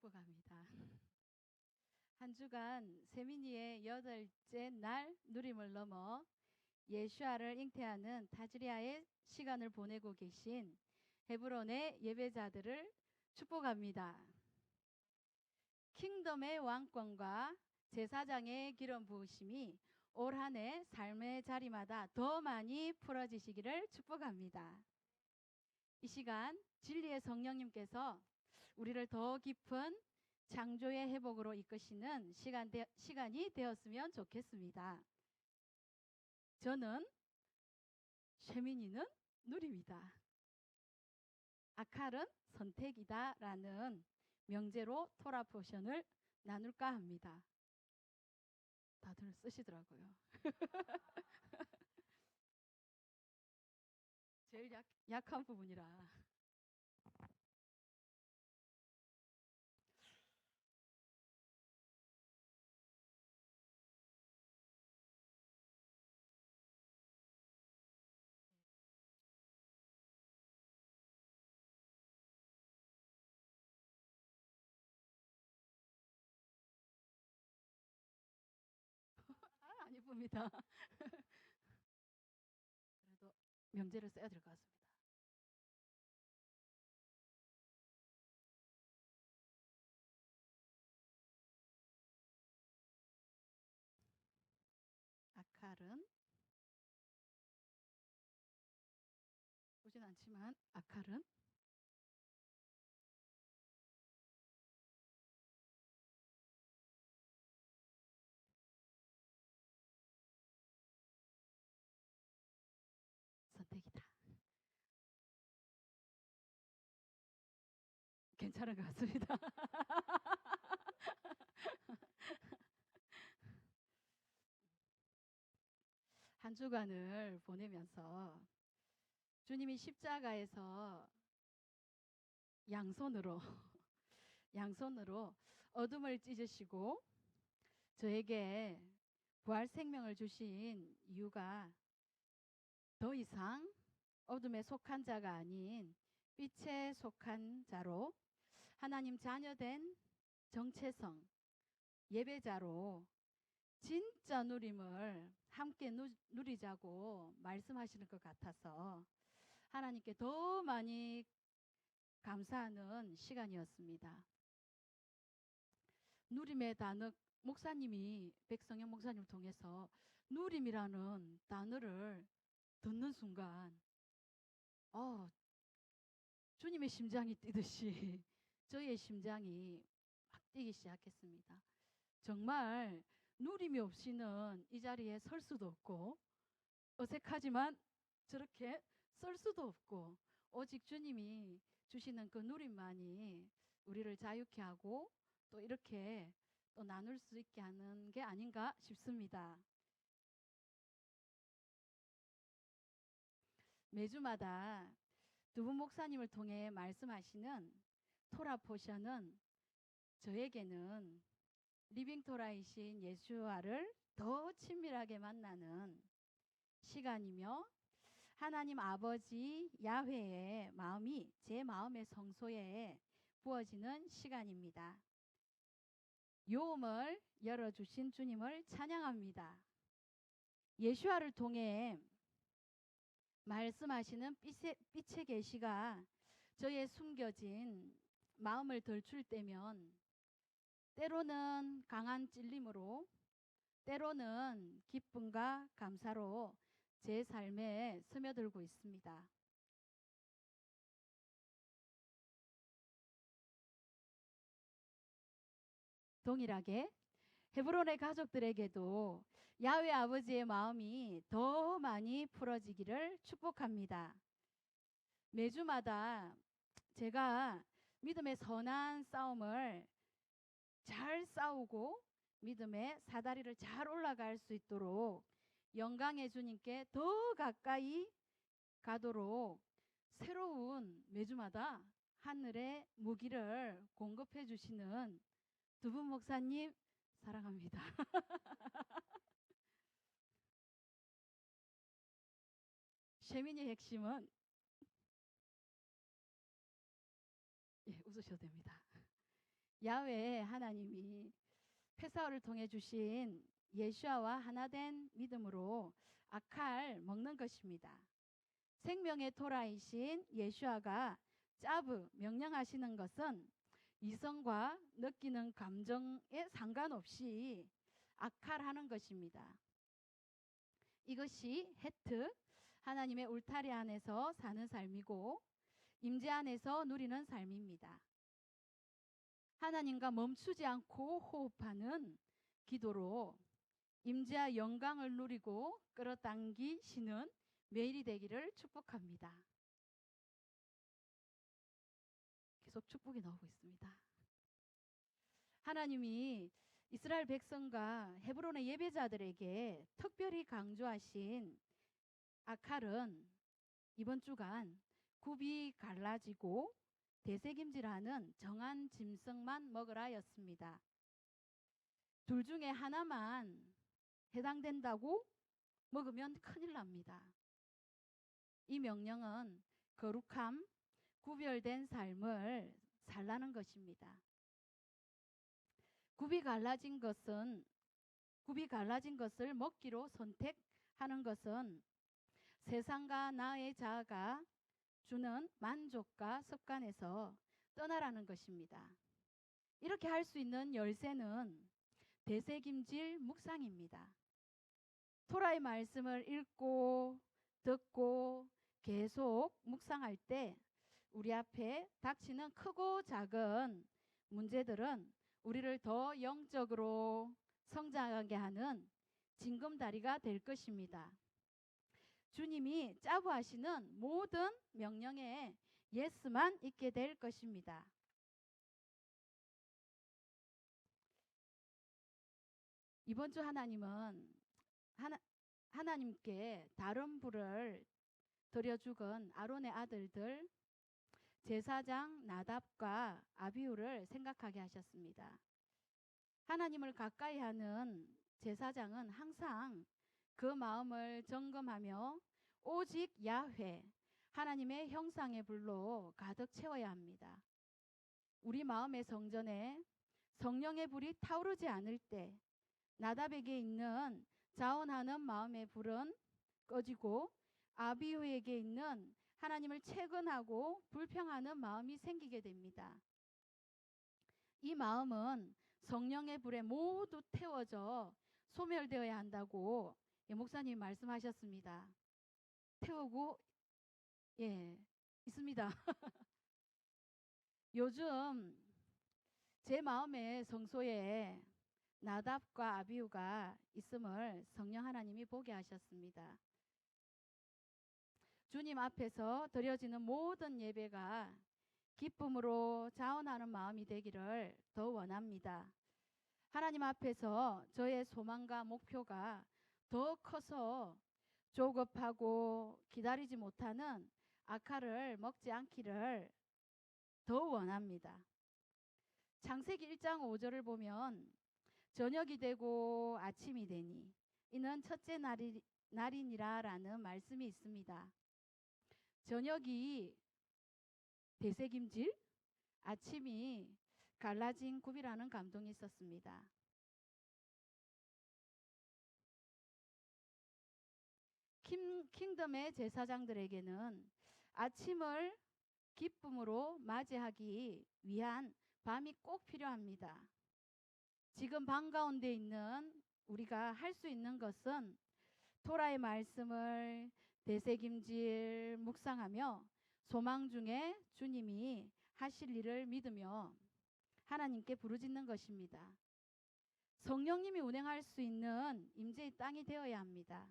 축복합니다. 한 주간 세민이의 8째 날 누림을 넘어 예수아를 잉태하는 타즈리아의 시간을 보내고 계신 헤브론의 예배자들을 축복합니다. 킹덤의 왕권과 제사장의 기름 부으심이 올 한 해 삶의 자리마다 더 많이 풀어지시기를 축복합니다. 이 시간 진리의 성령님께서 우리를 더 깊은 창조의 회복으로 이끄시는 시간이 되었으면 좋겠습니다. 저는 쉐미니는 누림이다, 아칼은 선택이다 라는 명제로 토라 포션을 나눌까 합니다. 다들 쓰시더라고요. 제일 약한 부분이라. 안 이쁩니다. 그래도 명제를 써야 될 것 같습니다. 아칼은 보진 않지만 아칼은 선택이다. 괜찮은 것 같습니다. 한 주간을 보내면서 주님이 십자가에서 양손으로 어둠을 찢으시고 저에게 부활 생명을 주신 이유가 더 이상 어둠에 속한 자가 아닌 빛에 속한 자로 하나님 자녀된 정체성 예배자로 진짜 누림을 함께 누리자고 말씀하시는 것 같아서 하나님께 더 많이 감사하는 시간이었습니다. 누림의 단어, 목사님이 백성영 목사님을 통해서 누림이라는 단어를 듣는 순간 주님의 심장이 뛰듯이 저의 심장이 막 뛰기 시작했습니다. 정말 누림이 없이는 이 자리에 설 수도 없고 어색하지만 저렇게 설 수도 없고 오직 주님이 주시는 그 누림만이 우리를 자유케 하고 또 이렇게 또 나눌 수 있게 하는 게 아닌가 싶습니다. 매주마다 두 분 목사님을 통해 말씀하시는 토라 포션은 저에게는 리빙 토라이신 예수와를 더 친밀하게 만나는 시간이며 하나님 아버지 야훼의 마음이 제 마음의 성소에 부어지는 시간입니다. 요음을 열어주신 주님을 찬양합니다. 예수와를 통해 말씀하시는 빛의 계시가 저의 숨겨진 마음을 덜출 때면 때로는 강한 찔림으로 때로는 기쁨과 감사로 제 삶에 스며들고 있습니다. 동일하게 헤브론의 가족들에게도 야훼 아버지의 마음이 더 많이 풀어지기를 축복합니다. 매주마다 제가 믿음의 선한 싸움을 잘 싸우고 믿음의 사다리를 잘 올라갈 수 있도록 영광의 주님께 더 가까이 가도록 새로운 매주마다 하늘의 무기를 공급해 주시는 두 분 목사님 사랑합니다. 쉐미니의 핵심은 웃으셔도 됩니다. 야외 하나님이 페사오를 통해 주신 예수아와 하나된 믿음으로 아칼 먹는 것입니다. 생명의 토라이신 예수아가 짜브 명령하시는 것은 이성과 느끼는 감정에 상관없이 아칼하는 것입니다. 이것이 헤트 하나님의 울타리 안에서 사는 삶이고 임재 안에서 누리는 삶입니다. 하나님과 멈추지 않고 호흡하는 기도로 임재와 영광을 누리고 끌어당기시는 매일이 되기를 축복합니다. 계속 축복이 나오고 있습니다. 하나님이 이스라엘 백성과 헤브론의 예배자들에게 특별히 강조하신 아칼은 이번 주간 굽이 갈라지고 되새김질하는 정한 짐승만 먹으라 였습니다. 둘 중에 하나만 해당된다고 먹으면 큰일 납니다. 이 명령은 거룩함, 구별된 삶을 살라는 것입니다. 굽이 갈라진 것을 먹기로 선택하는 것은 세상과 나의 자아가 주는 만족과 습관에서 떠나라는 것입니다. 이렇게 할 수 있는 열쇠는 되새김질 묵상입니다. 토라의 말씀을 읽고 듣고 계속 묵상할 때 우리 앞에 닥치는 크고 작은 문제들은 우리를 더 영적으로 성장하게 하는 징검다리가 될 것입니다. 주님이 짜부하시는 모든 명령에 예스만 있게 될 것입니다. 이번 주 하나님께 다른 불을 들여 죽은 아론의 아들들 제사장 나답과 아비후를 생각하게 하셨습니다. 하나님을 가까이 하는 제사장은 항상 그 마음을 점검하며 오직 야훼 하나님의 형상의 불로 가득 채워야 합니다. 우리 마음의 성전에 성령의 불이 타오르지 않을 때 나답에게 있는 자원하는 마음의 불은 꺼지고 아비후에게 있는 하나님을 채근하고 불평하는 마음이 생기게 됩니다. 이 마음은 성령의 불에 모두 태워져 소멸되어야 한다고 목사님이 말씀하셨습니다. 태우고 있습니다. 요즘 제 마음의 성소에 나답과 아비후가 있음을 성령 하나님이 보게 하셨습니다. 주님 앞에서 드려지는 모든 예배가 기쁨으로 자원하는 마음이 되기를 더 원합니다. 하나님 앞에서 저의 소망과 목표가 더 커서 조급하고 기다리지 못하는 아칼을 먹지 않기를 더 원합니다. 창세기 1장 5절을 보면 저녁이 되고 아침이 되니 이는 첫째 날이니라 라는 말씀이 있습니다. 저녁이 되새김질, 아침이 갈라진 굽이라는 감동이 있었습니다. 킹덤의 제사장들에게는 아침을 기쁨으로 맞이하기 위한 밤이 꼭 필요합니다. 지금 밤 가운데 있는 우리가 할 수 있는 것은 토라의 말씀을 되새김질 묵상하며 소망 중에 주님이 하실 일을 믿으며 하나님께 부르짖는 것입니다. 성령님이 운행할 수 있는 임재의 땅이 되어야 합니다.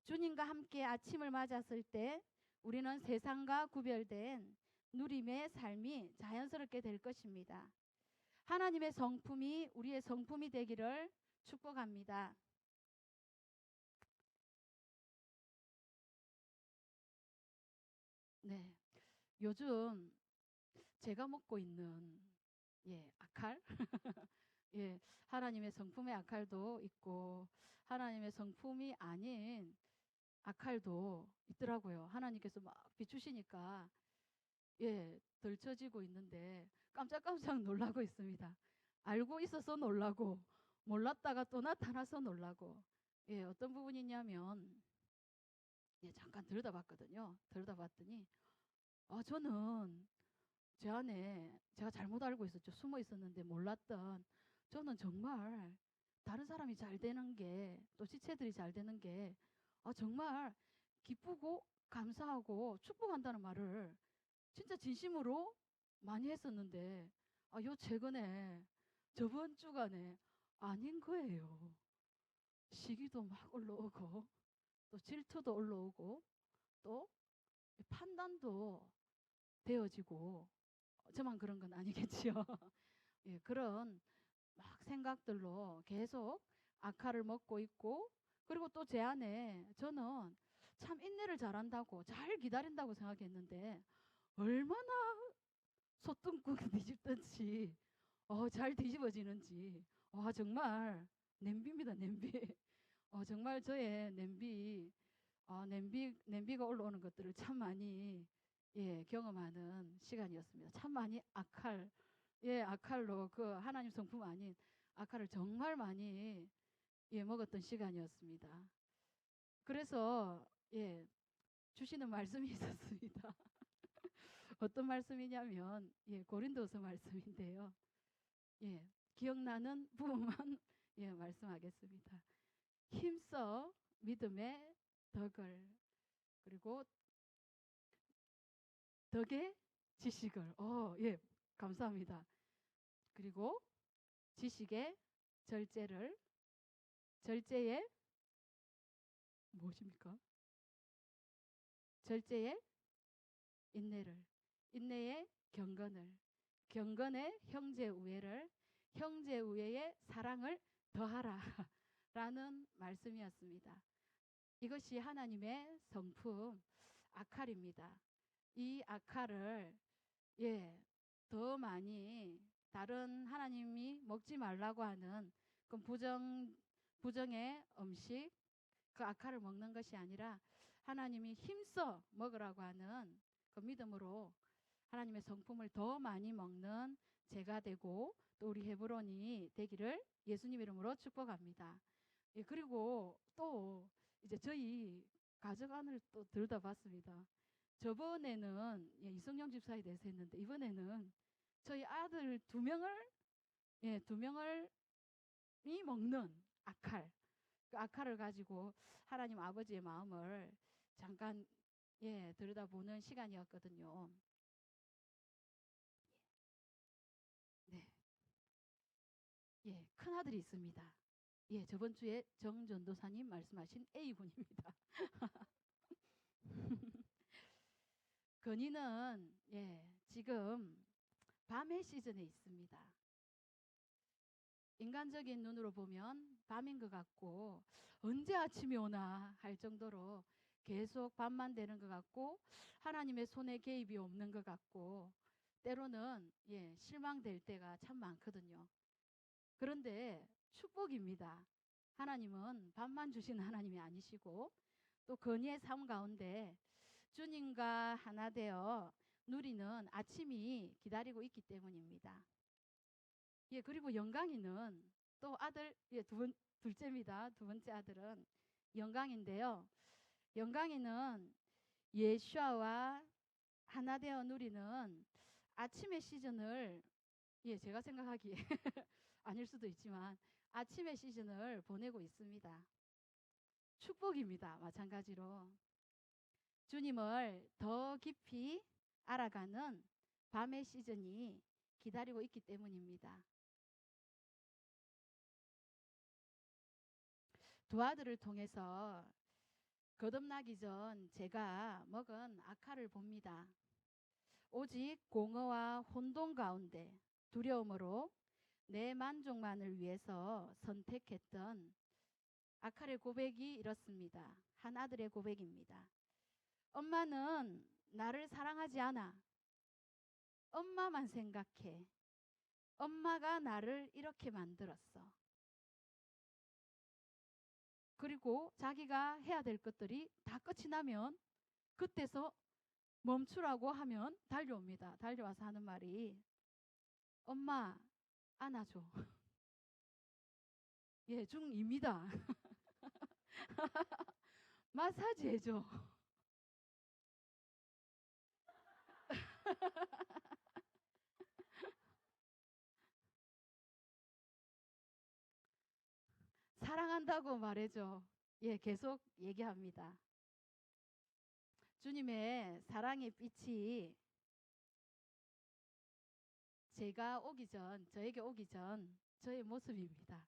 주님과 함께 아침을 맞았을 때 우리는 세상과 구별된 누림의 삶이 자연스럽게 될 것입니다. 하나님의 성품이 우리의 성품이 되기를 축복합니다. 네, 요즘 제가 먹고 있는 아칼 하나님의 성품의 아칼도 있고 하나님의 성품이 아닌 아칼도 있더라고요. 하나님께서 막 비추시니까 덜쳐지고 있는데 깜짝깜짝 놀라고 있습니다. 알고 있어서 놀라고 몰랐다가 또 나타나서 놀라고. 어떤 부분이냐면 잠깐 들여다봤거든요. 들여다봤더니 저는 제 안에 제가 잘못 알고 있었죠. 숨어 있었는데 몰랐던, 저는 정말 다른 사람이 잘 되는 게, 또 지체들이 잘 되는 게 정말 기쁘고 감사하고 축복한다는 말을 진짜 진심으로 많이 했었는데 요 최근에 저번 주간에 아닌 거예요. 시기도 막 올라오고 또 질투도 올라오고 또 판단도 되어지고, 저만 그런 건 아니겠지요. 그런 막 생각들로 계속 악화를 먹고 있고, 그리고 또 제 안에 저는 참 인내를 잘한다고 잘 기다린다고 생각했는데 얼마나 소똥국 뒤집듯이 잘 뒤집어지는지 정말 냄비입니다, 냄비. 정말 저의 냄비가 올라오는 것들을 참 많이 경험하는 시간이었습니다. 참 많이 악할로 그 하나님 성품 아닌 악할을 정말 많이 먹었던 시간이었습니다. 그래서 주시는 말씀이 있었습니다. 어떤 말씀이냐면 고린도서 말씀인데요. 기억나는 부분만 말씀하겠습니다. 힘써 믿음의 덕을, 그리고 덕의 지식을. 감사합니다. 그리고 지식의 절제를, 절제의 무엇입니까? 절제의 인내를, 인내의 경건을, 경건의 형제 우애를, 형제 우애의 사랑을 더하라 라는 말씀이었습니다. 이것이 하나님의 성품 아칼입니다. 이 아칼을 더 많이 다른 하나님이 먹지 말라고 하는 그 부정의 음식, 그 아칼을 먹는 것이 아니라 하나님이 힘써 먹으라고 하는 그 믿음으로 하나님의 성품을 더 많이 먹는 제가 되고 또 우리 헤브론이 되기를 예수님 이름으로 축복합니다. 그리고 또 이제 저희 가족 안을 또 들여다봤습니다. 저번에는 이성영 집사에 대해서 했는데 이번에는 저희 아들 두 명을 이 먹는 아칼, 그 아칼을 가지고 하나님 아버지의 마음을 잠깐 들여다보는 시간이었거든요. 큰 아들이 있습니다. 저번 주에 정 전도사님 말씀하신 A군입니다. 건이는 지금 밤의 시즌에 있습니다. 인간적인 눈으로 보면 밤인 것 같고 언제 아침이 오나 할 정도로 계속 밤만 되는 것 같고 하나님의 손에 개입이 없는 것 같고 때로는 실망될 때가 참 많거든요. 그런데 축복입니다. 하나님은 밤만 주시는 하나님이 아니시고 또 건의의 삶 가운데 주님과 하나 되어 누리는 아침이 기다리고 있기 때문입니다. 그리고 영광이는 또 아들, 둘째입니다. 두 번째 아들은 영광인데요. 영광이는 예수와 하나 되어 누리는 아침의 시즌을 제가 생각하기에 아닐 수도 있지만 아침의 시즌을 보내고 있습니다. 축복입니다. 마찬가지로 주님을 더 깊이 알아가는 밤의 시즌이 기다리고 있기 때문입니다. 두 아들을 통해서 거듭나기 전 제가 먹은 아칼을 봅니다. 오직 공허와 혼돈 가운데 두려움으로 내 만족만을 위해서 선택했던 아칼의 고백이 이렇습니다. 한 아들의 고백입니다. 엄마는 나를 사랑하지 않아. 엄마만 생각해. 엄마가 나를 이렇게 만들었어. 그리고 자기가 해야 될 것들이 다 끝이 나면 그때서 멈추라고 하면 달려옵니다. 달려와서 하는 말이 엄마 안아줘. 예, 중2입니다. 마사지 해줘. 사랑한다고 말해줘. 예, 계속 얘기합니다. 주님의 사랑의 빛이 저에게 오기 전 저의 모습입니다.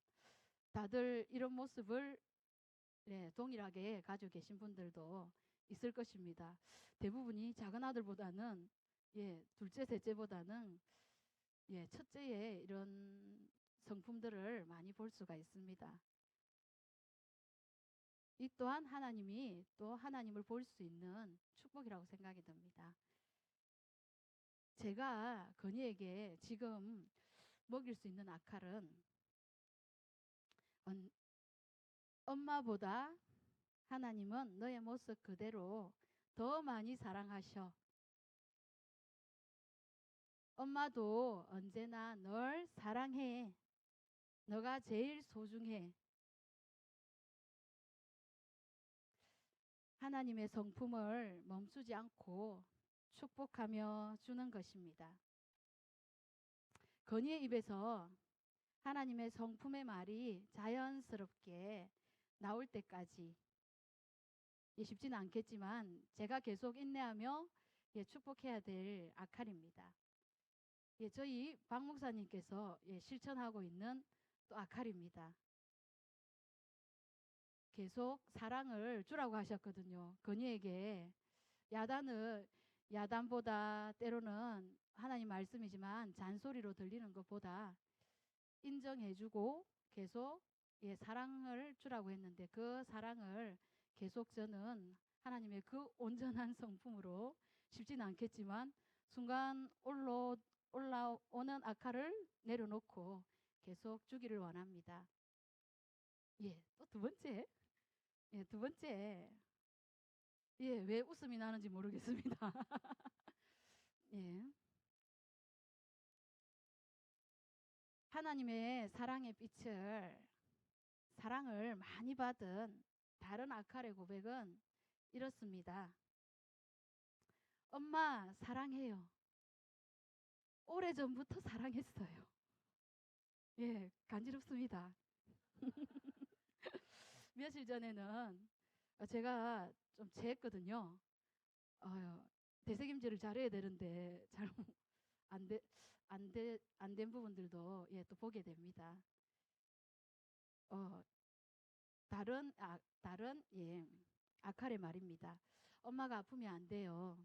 다들 이런 모습을 동일하게 가지고 계신 분들도 있을 것입니다. 대부분이 작은 아들보다는 둘째, 셋째보다는 첫째의 이런 성품들을 많이 볼 수가 있습니다. 이 또한 하나님이 또 하나님을 볼 수 있는 축복이라고 생각이 듭니다. 제가 건이에게 지금 먹일 수 있는 아칼은 엄마보다 하나님은 너의 모습 그대로 더 많이 사랑하셔. 엄마도 언제나 널 사랑해. 너가 제일 소중해. 하나님의 성품을 멈추지 않고 축복하며 주는 것입니다. 건이의 입에서 하나님의 성품의 말이 자연스럽게 나올 때까지 쉽지는 않겠지만 제가 계속 인내하며 축복해야 될 아칼입니다. 저희 박 목사님께서 실천하고 있는 또 아칼입니다. 계속 사랑을 주라고 하셨거든요. 건이에게 야단보다 때로는 하나님 말씀이지만 잔소리로 들리는 것보다 인정해주고 계속 사랑을 주라고 했는데 그 사랑을 계속 저는 하나님의 그 온전한 성품으로 쉽지는 않겠지만 순간 올라오는 아칼을 내려놓고 계속 주기를 원합니다. 또 두 번째. 두 번째. 왜 웃음이 나는지 모르겠습니다. 하나님의 사랑의 사랑을 많이 받은 다른 아칼의 고백은 이렇습니다. 엄마 사랑해요. 오래전부터 사랑했어요. 간지럽습니다. 며칠 전에는 제가 좀 재했거든요. 되새김질을 잘해야 되는데 잘 안 된 부분들도 또 보게 됩니다. 다른 아칼의 말입니다. 엄마가 아프면 안 돼요.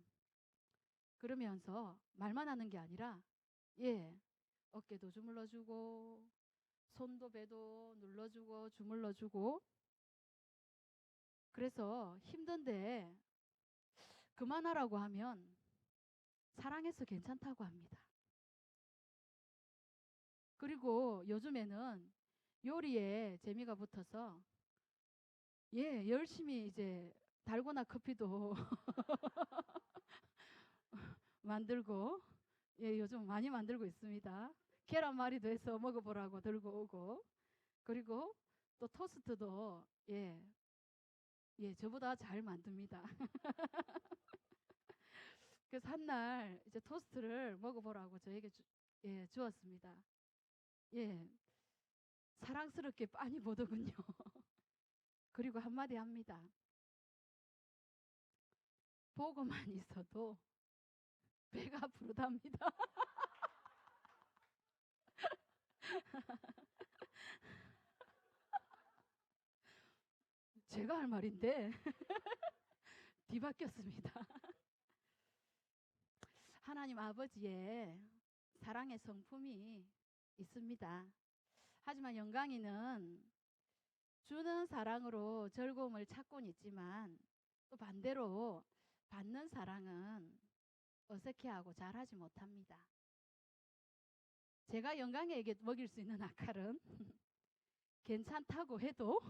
그러면서 말만 하는 게 아니라 어깨도 주물러주고 손도 배도 눌러주고 주물러주고 그래서 힘든데 그만하라고 하면 사랑해서 괜찮다고 합니다. 그리고 요즘에는 요리에 재미가 붙어서 열심히 이제 달고나 커피도 만들고 요즘 많이 만들고 있습니다. 계란말이도 해서 먹어보라고 들고 오고 그리고 또 토스트도 저보다 잘 만듭니다. 그래서 한날 이제 토스트를 먹어보라고 저에게 주었습니다. 사랑스럽게 빤히 보더군요. 그리고 한마디 합니다. 보고만 있어도 배가 부르답니다. 제가 할 말인데 뒤바뀌었습니다. 하나님 아버지의 사랑의 성품이 있습니다. 하지만 영광이는 주는 사랑으로 즐거움을 찾고는 있지만 또 반대로 받는 사랑은 어색해하고 잘하지 못합니다. 제가 영광에게 먹일 수 있는 아칼은 괜찮다고 해도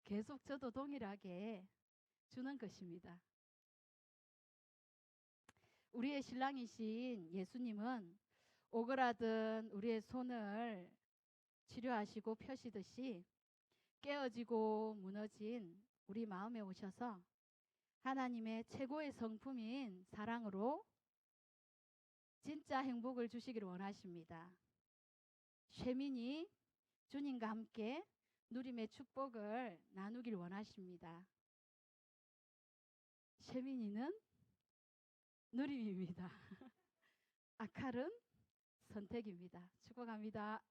계속 저도 동일하게 주는 것입니다. 우리의 신랑이신 예수님은 오그라든 우리의 손을 치료하시고 펴시듯이 깨어지고 무너진 우리 마음에 오셔서 하나님의 최고의 성품인 사랑으로 진짜 행복을 주시기를 원하십니다. 쉐민이 주님과 함께 누림의 축복을 나누길 원하십니다. 쉐민이는 누림입니다. 아칼은 선택입니다. 축복합니다.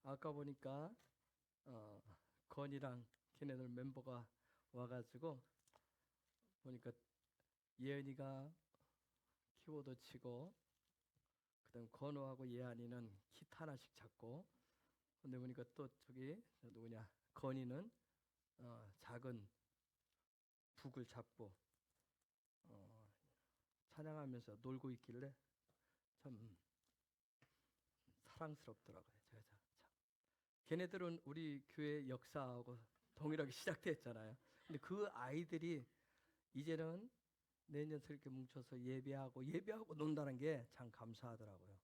아까 보니까 건이랑 걔네들 멤버가 와가지고 보니까 예은이가 키보드 치고 그다음 건우하고 예한이는 기타 하나씩 잡고 근데 보니까 또 저기 누구냐 건이는 작은 북을 잡고 찬양하면서 놀고 있길래 참 사랑스럽더라고요. 제가 참. 걔네들은 우리 교회 역사하고 동일하게 시작됐잖아요. 근데 그 아이들이 이제는 내년서 이렇게 뭉쳐서 예배하고 논다는 게 참 감사하더라고요.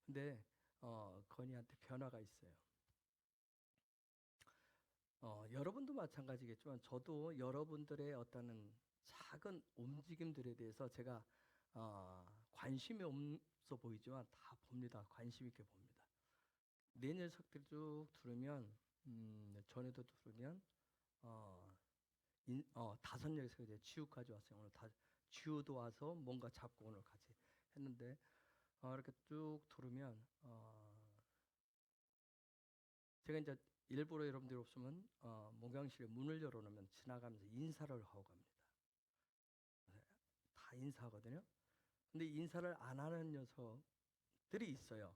근데 건이한테 변화가 있어요. 여러분도 마찬가지겠지만 저도 여러분들의 어떤 작은 움직임들에 대해서 제가 관심이 없어 보이지만 다 봅니다. 관심 있게 봅니다. 내 녀석들 쭉 들으면 전에도 들으면 5녀석 이제 지우까지 왔어요. 오늘 다 지우도 와서 뭔가 잡고 오늘 같이 했는데 이렇게 쭉 들으면 제가 이제 일부러 여러분들이 없으면 목양실에 문을 열어놓으면 지나가면서 인사를 하고 갑니다. 다 인사하거든요. 근데 인사를 안 하는 녀석들이 있어요.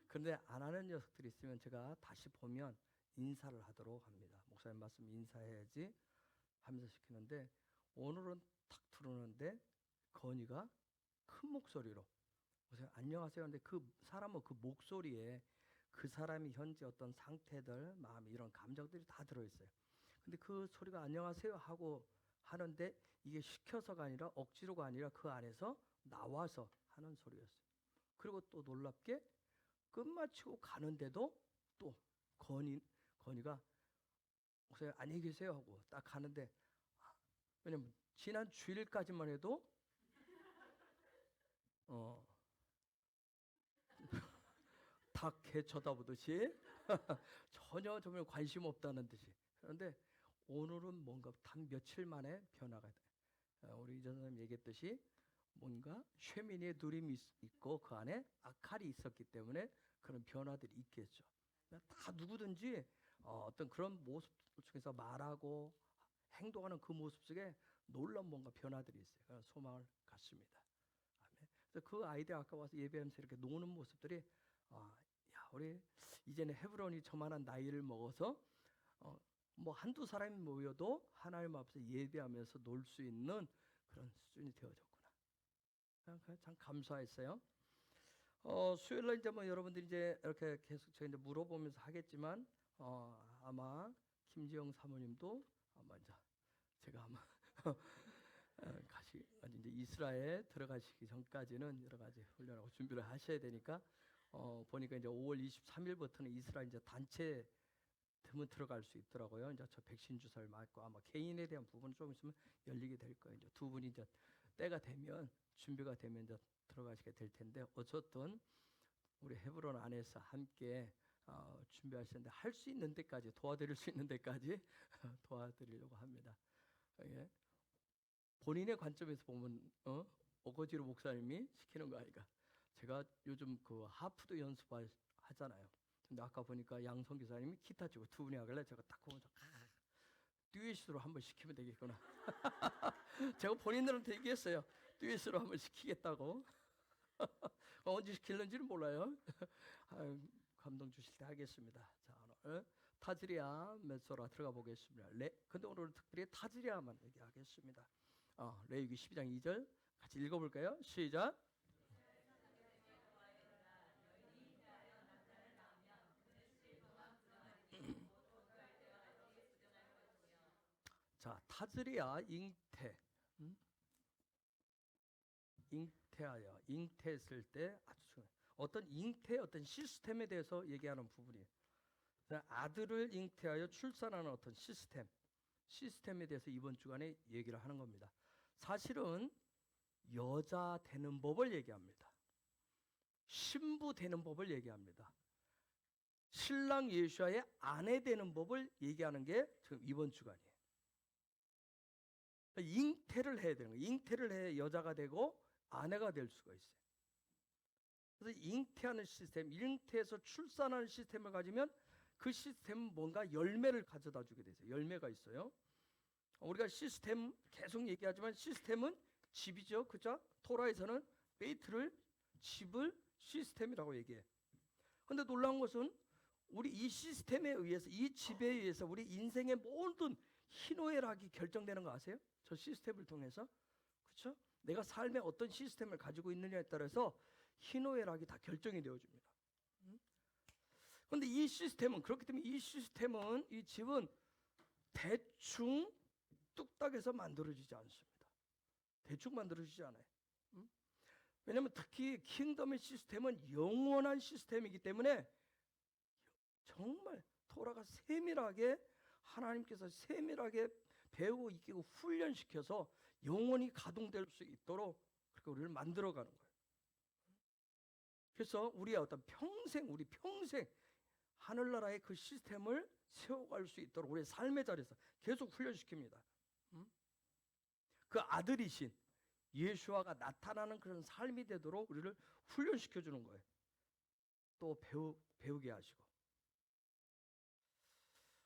그런데 안 하는 녀석들이 있으면 제가 다시 보면 인사를 하도록 합니다. 목사님 말씀 인사해야지 하면서 시키는데 오늘은 탁 들어오는데 건이가 큰 목소리로 안녕하세요. 근데 그 사람은 그 목소리에 그 사람이 현재 어떤 상태들, 마음 이런 감정들이 다 들어있어요. 근데 그 소리가 안녕하세요 하고 하는데 이게 시켜서가 아니라 억지로가 아니라 그 안에서 나와서 하는 소리였어요. 그리고 또 놀랍게 끝마치고 가는데도 또 건이가 목사님 안녕히 계세요 하고 딱 가는데 왜냐면 지난 주일까지만 해도 닭개 쳐다보듯이 전혀 정말 관심 없다는 듯이 그런데 오늘은 뭔가 단 며칠 만에 변화가 돼. 우리 이전 선생님 얘기했듯이 뭔가 쉐민의 누림이 있고 그 안에 아칼이 있었기 때문에 그런 변화들이 있겠죠. 다 누구든지 어떤 그런 모습 중에서 말하고 행동하는 그 모습 속에 놀라운 뭔가 변화들이 있어요. 그런 소망을 갖습니다. 아멘. 그래서 그 아이들 아까 와서 예배하면서 이렇게 노는 모습들이 야 우리 이제는 헤브론이 저만한 나이를 먹어서 뭐 한두 사람이 모여도 하나님 앞에서 예배하면서 놀 수 있는 그런 수준이 되어졌구나. 참 감사했어요. 수요일날 이제 뭐 여러분들이 이제 이렇게 계속 저 이제 물어보면서 하겠지만 아마 김지영 사모님도 아마 이제 제가 아마 이제 이스라엘 들어가시기 전까지는 여러 가지 훈련하고 준비를 하셔야 되니까 보니까 이제 5월 23일부터는 이스라엘 이제 단체 드문 들어갈 수 있더라고요. 이제 저 백신 주사를 맞고 아마 개인에 대한 부분은 좀 있으면 열리게 될 거예요. 이제 두 분이 이제 때가 되면 준비가 되면 이제 들어가시게 될 텐데 어쨌든 우리 헤브론 안에서 함께 준비하시는데 할 수 있는 데까지 도와드릴 수 있는 데까지 도와드리려고 합니다. 예. 본인의 관점에서 보면 어거지로 목사님이 시키는 거 아니까 제가 요즘 그 하프도 연습하잖아요. 근데 아까 보니까 양성 기사님이 기타 치고 두 분이 하길래 제가 딱 보면서 듀엣으로 한번 시키면 되겠구나. 제가 본인들한테 얘기했어요. 듀엣으로 한번 시키겠다고. 언제 시킬는지는 몰라요. 감동 주실 때 하겠습니다. 자 오늘 타즈리아 메소라 들어가 보겠습니다. 근데 오늘 특별히 타즈리아만 얘기하겠습니다. 레위기 12장 2절 같이 읽어볼까요? 시작. 타즈리아 잉태, 잉태하여, 잉태했을 때 아주 중요해요. 어떤 잉태, 어떤 시스템에 대해서 얘기하는 부분이에요. 아들을 잉태하여 출산하는 어떤 시스템에 대해서 이번 주간에 얘기를 하는 겁니다. 사실은 여자 되는 법을 얘기합니다. 신부 되는 법을 얘기합니다. 신랑 예수와의 아내 되는 법을 얘기하는 게 지금 이번 주간이에요. 잉태를 해야 되는 거예요. 잉태를 해야 여자가 되고 아내가 될 수가 있어요. 그래서 잉태하는 시스템, 잉태해서 출산하는 시스템을 가지면 그 시스템은 뭔가 열매를 가져다 주게 되죠. 열매가 있어요. 우리가 시스템 계속 얘기하지만 시스템은 집이죠. 그죠? 토라에서는 베이트를, 집을 시스템이라고 얘기해. 그런데 놀라운 것은 우리 이 시스템에 의해서, 이 집에 의해서 우리 인생의 모든 희노애락이 결정되는 거 아세요? 저 시스템을 통해서. 그렇죠? 내가 삶에 어떤 시스템을 가지고 있느냐에 따라서 희노애락이 다 결정이 되어집니다. 그런데 이 시스템은, 그렇기 때문에 이 시스템은, 이 집은 대충 뚝딱해서 만들어지지 않습니다. 대충 만들어지지 않아요. 왜냐하면 특히 킹덤의 시스템은 영원한 시스템이기 때문에 정말 토라가 세밀하게, 하나님께서 세밀하게 배우고 익히고 훈련시켜서 영원히 가동될 수 있도록 그렇게 우리를 만들어가는 거예요. 그래서 우리의 어떤 우리 평생 하늘나라의 그 시스템을 세워갈 수 있도록 우리의 삶의 자리에서 계속 훈련시킵니다. 그 아들이신 예수와가 나타나는 그런 삶이 되도록 우리를 훈련시켜주는 거예요. 또 배우게 하시고.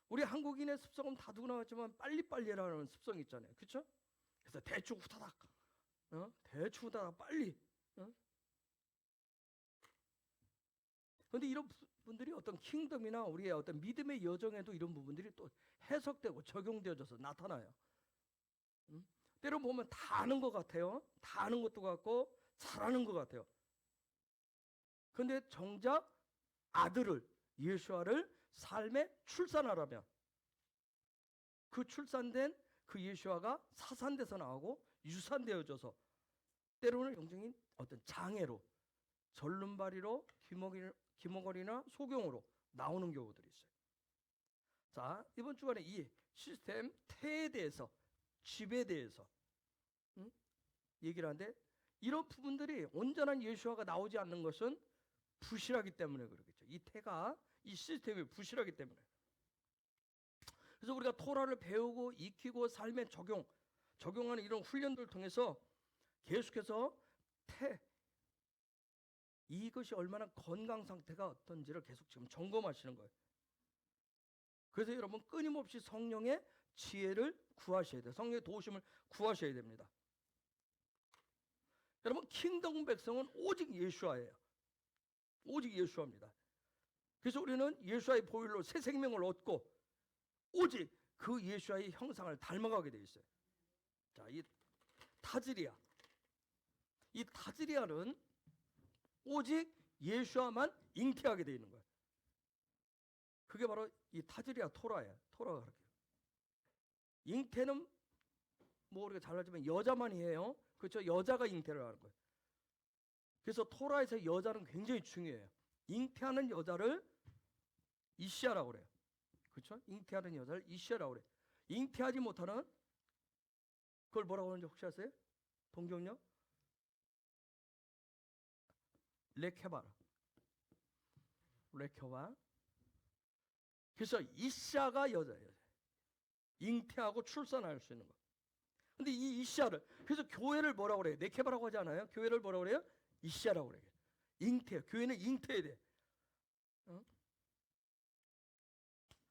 우리 한국인의 습성은 다두고 나왔지만 빨리빨리라는 습성이 있잖아요. 그렇죠? 그래서 대충 후다닥, 대충 후다닥 빨리. 그런데 이런 분들이 어떤 킹덤이나 우리의 어떤 믿음의 여정에도 이런 부분들이 또 해석되고 적용되어져서 나타나요. 때로 보면 다 아는 것 같아요. 다 아는 것도 같고 잘하는 것 같아요. 그런데 정작 아들을, 예수와를 삶에 출산하라면 그 출산된 그 예수와가 사산돼서 나오고 유산되어져서 때로는 영적인 어떤 장애로, 절름발이로, 기머거리나 소경으로 나오는 경우들이 있어요. 자, 이번 주간에 이 시스템 태에 대해서, 집에 대해서 얘기를 하는데, 이런 부분들이 온전한 예수화가 나오지 않는 것은 부실하기 때문에 그러겠죠. 이 태가, 이 시스템이 부실하기 때문에. 그래서 우리가 토라를 배우고 익히고 삶에 적용하는 이런 훈련들을 통해서 계속해서 이것이 얼마나 건강 상태가 어떤지를 계속 지금 점검하시는 거예요. 그래서 여러분 끊임없이 성령의 지혜를 구하셔야 돼요. 성령의 도우심을 구하셔야 됩니다. 여러분 킹덤 백성은 오직 예수와예요. 오직 예수와입니다. 그래서 우리는 예수와의 보혈로 새 생명을 얻고 오직 그 예수와의 형상을 닮아가게 되어 있어요. 자, 이 타즈리아는 오직 예수와만 잉태하게 되어 있는 거예요. 그게 바로 이 타즈리아 토라예요. 토라가 그렇게. 잉태는 뭐 우리가 잘 알지만 여자만이 해요. 그렇죠? 여자가 잉태를 하는 거예요. 그래서 토라에서 여자는 굉장히 중요해요. 잉태하는 여자를 이시아라고 그래요. 그렇죠? 잉태하는 여자를 이시아라고 그래요. 잉태하지 못하는 그걸 뭐라고 하는지 혹시 아세요? 동경력? 레케바. 그래서 이시아가 여자예요. 잉태하고 출산할 수 있는 거. 근데 이 이시아를, 그래서 교회를 뭐라고 그래요? 네케바라고 하지 않아요? 교회를 뭐라고 그래요? 이시아라고 그래요. 잉태, 교회는 잉태해야 돼.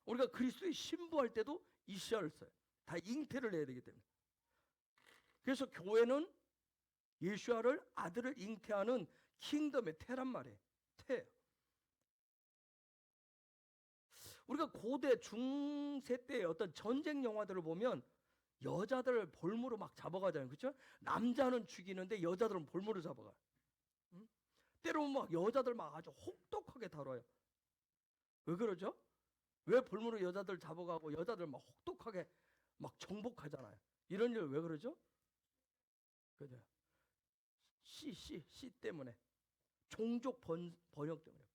우리가 그리스도의 신부할 때도 이시아를 써요. 다 잉태를 해야 되기 때문에. 그래서 교회는 예수아를, 아들을 잉태하는 킹덤의 태란 말이에요. 태. 우리가 고대 중세 때의 어떤 전쟁 영화들을 보면 여자들을 볼모로 막 잡아가잖아요. 그렇죠? 남자는 죽이는데 여자들은 볼모로 잡아가요. 때로는 막 여자들 막 아주 혹독하게 다뤄요. 왜 그러죠? 왜 볼모로 여자들 잡아가고 여자들 막 혹독하게 막 정복하잖아요. 이런 일 왜 그러죠? 그죠? 씨 때문에, 종족 번역 때문에,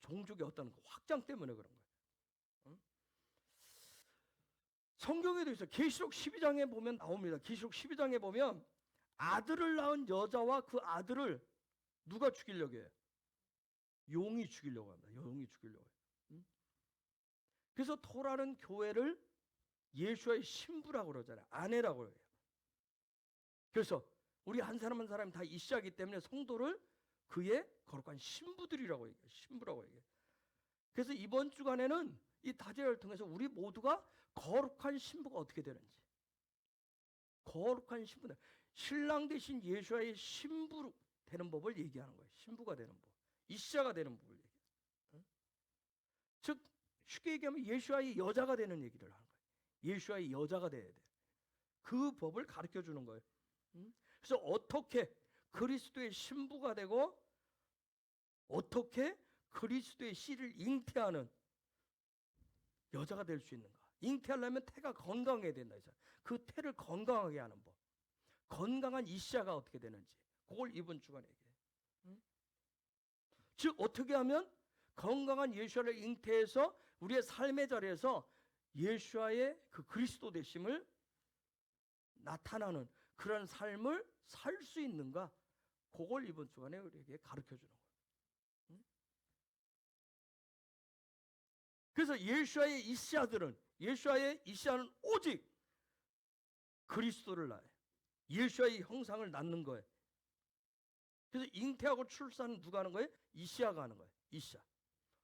종족의 어떤 확장 때문에 그런 거예요. 응? 성경에도 있어. 계시록 12장에 보면 나옵니다. 계시록 12장에 보면 아들을 낳은 여자와 그 아들을 누가 죽이려고 해요? 용이 죽이려고 합니다. 용이 죽이려고 해요. 응? 그래서 토라는 교회를 예수의 신부라고 그러잖아요. 아내라고 그래요. 그래서 우리 한 사람 한 사람이 다 이시하기 때문에 성도를 그의 거룩한 신부들이라고 얘기해요. 신부라고 얘기해요. 그래서 이번 주간에는 이 다재를 통해서 우리 모두가 거룩한 신부가 어떻게 되는지, 거룩한 신부다, 신랑 대신 예수와의 신부 되는 법을 얘기하는 거예요. 신부가 되는 법, 이시아가 되는 법을 얘기해요. 응? 즉 쉽게 얘기하면 예수와의 여자가 되는 얘기를 하는 거예요. 예수와의 여자가 돼야 돼요. 그 법을 가르쳐 주는 거예요. 응? 그래서 어떻게 그리스도의 신부가 되고 어떻게 그리스도의 씨를 잉태하는 여자가 될 수 있는가? 잉태하려면 태가 건강해야 된다. 그 태를 건강하게 하는 법, 건강한 이시아가 어떻게 되는지, 그걸 이번 주간에 얘기해요. 응? 즉 어떻게 하면 건강한 예수아를 잉태해서 우리의 삶의 자리에서 예수아의 그 그리스도 되심을 나타나는 그런 삶을 살 수 있는가? 그걸 이번 주간에 우리에게 가르쳐 주는 거예요. 응? 그래서 예수아의 이시아는 오직 그리스도를 낳아요. 예수아의 형상을 낳는 거예요. 그래서 잉태하고 출산은 누가 하는 거예요? 이시아가 하는 거예요. 이시아.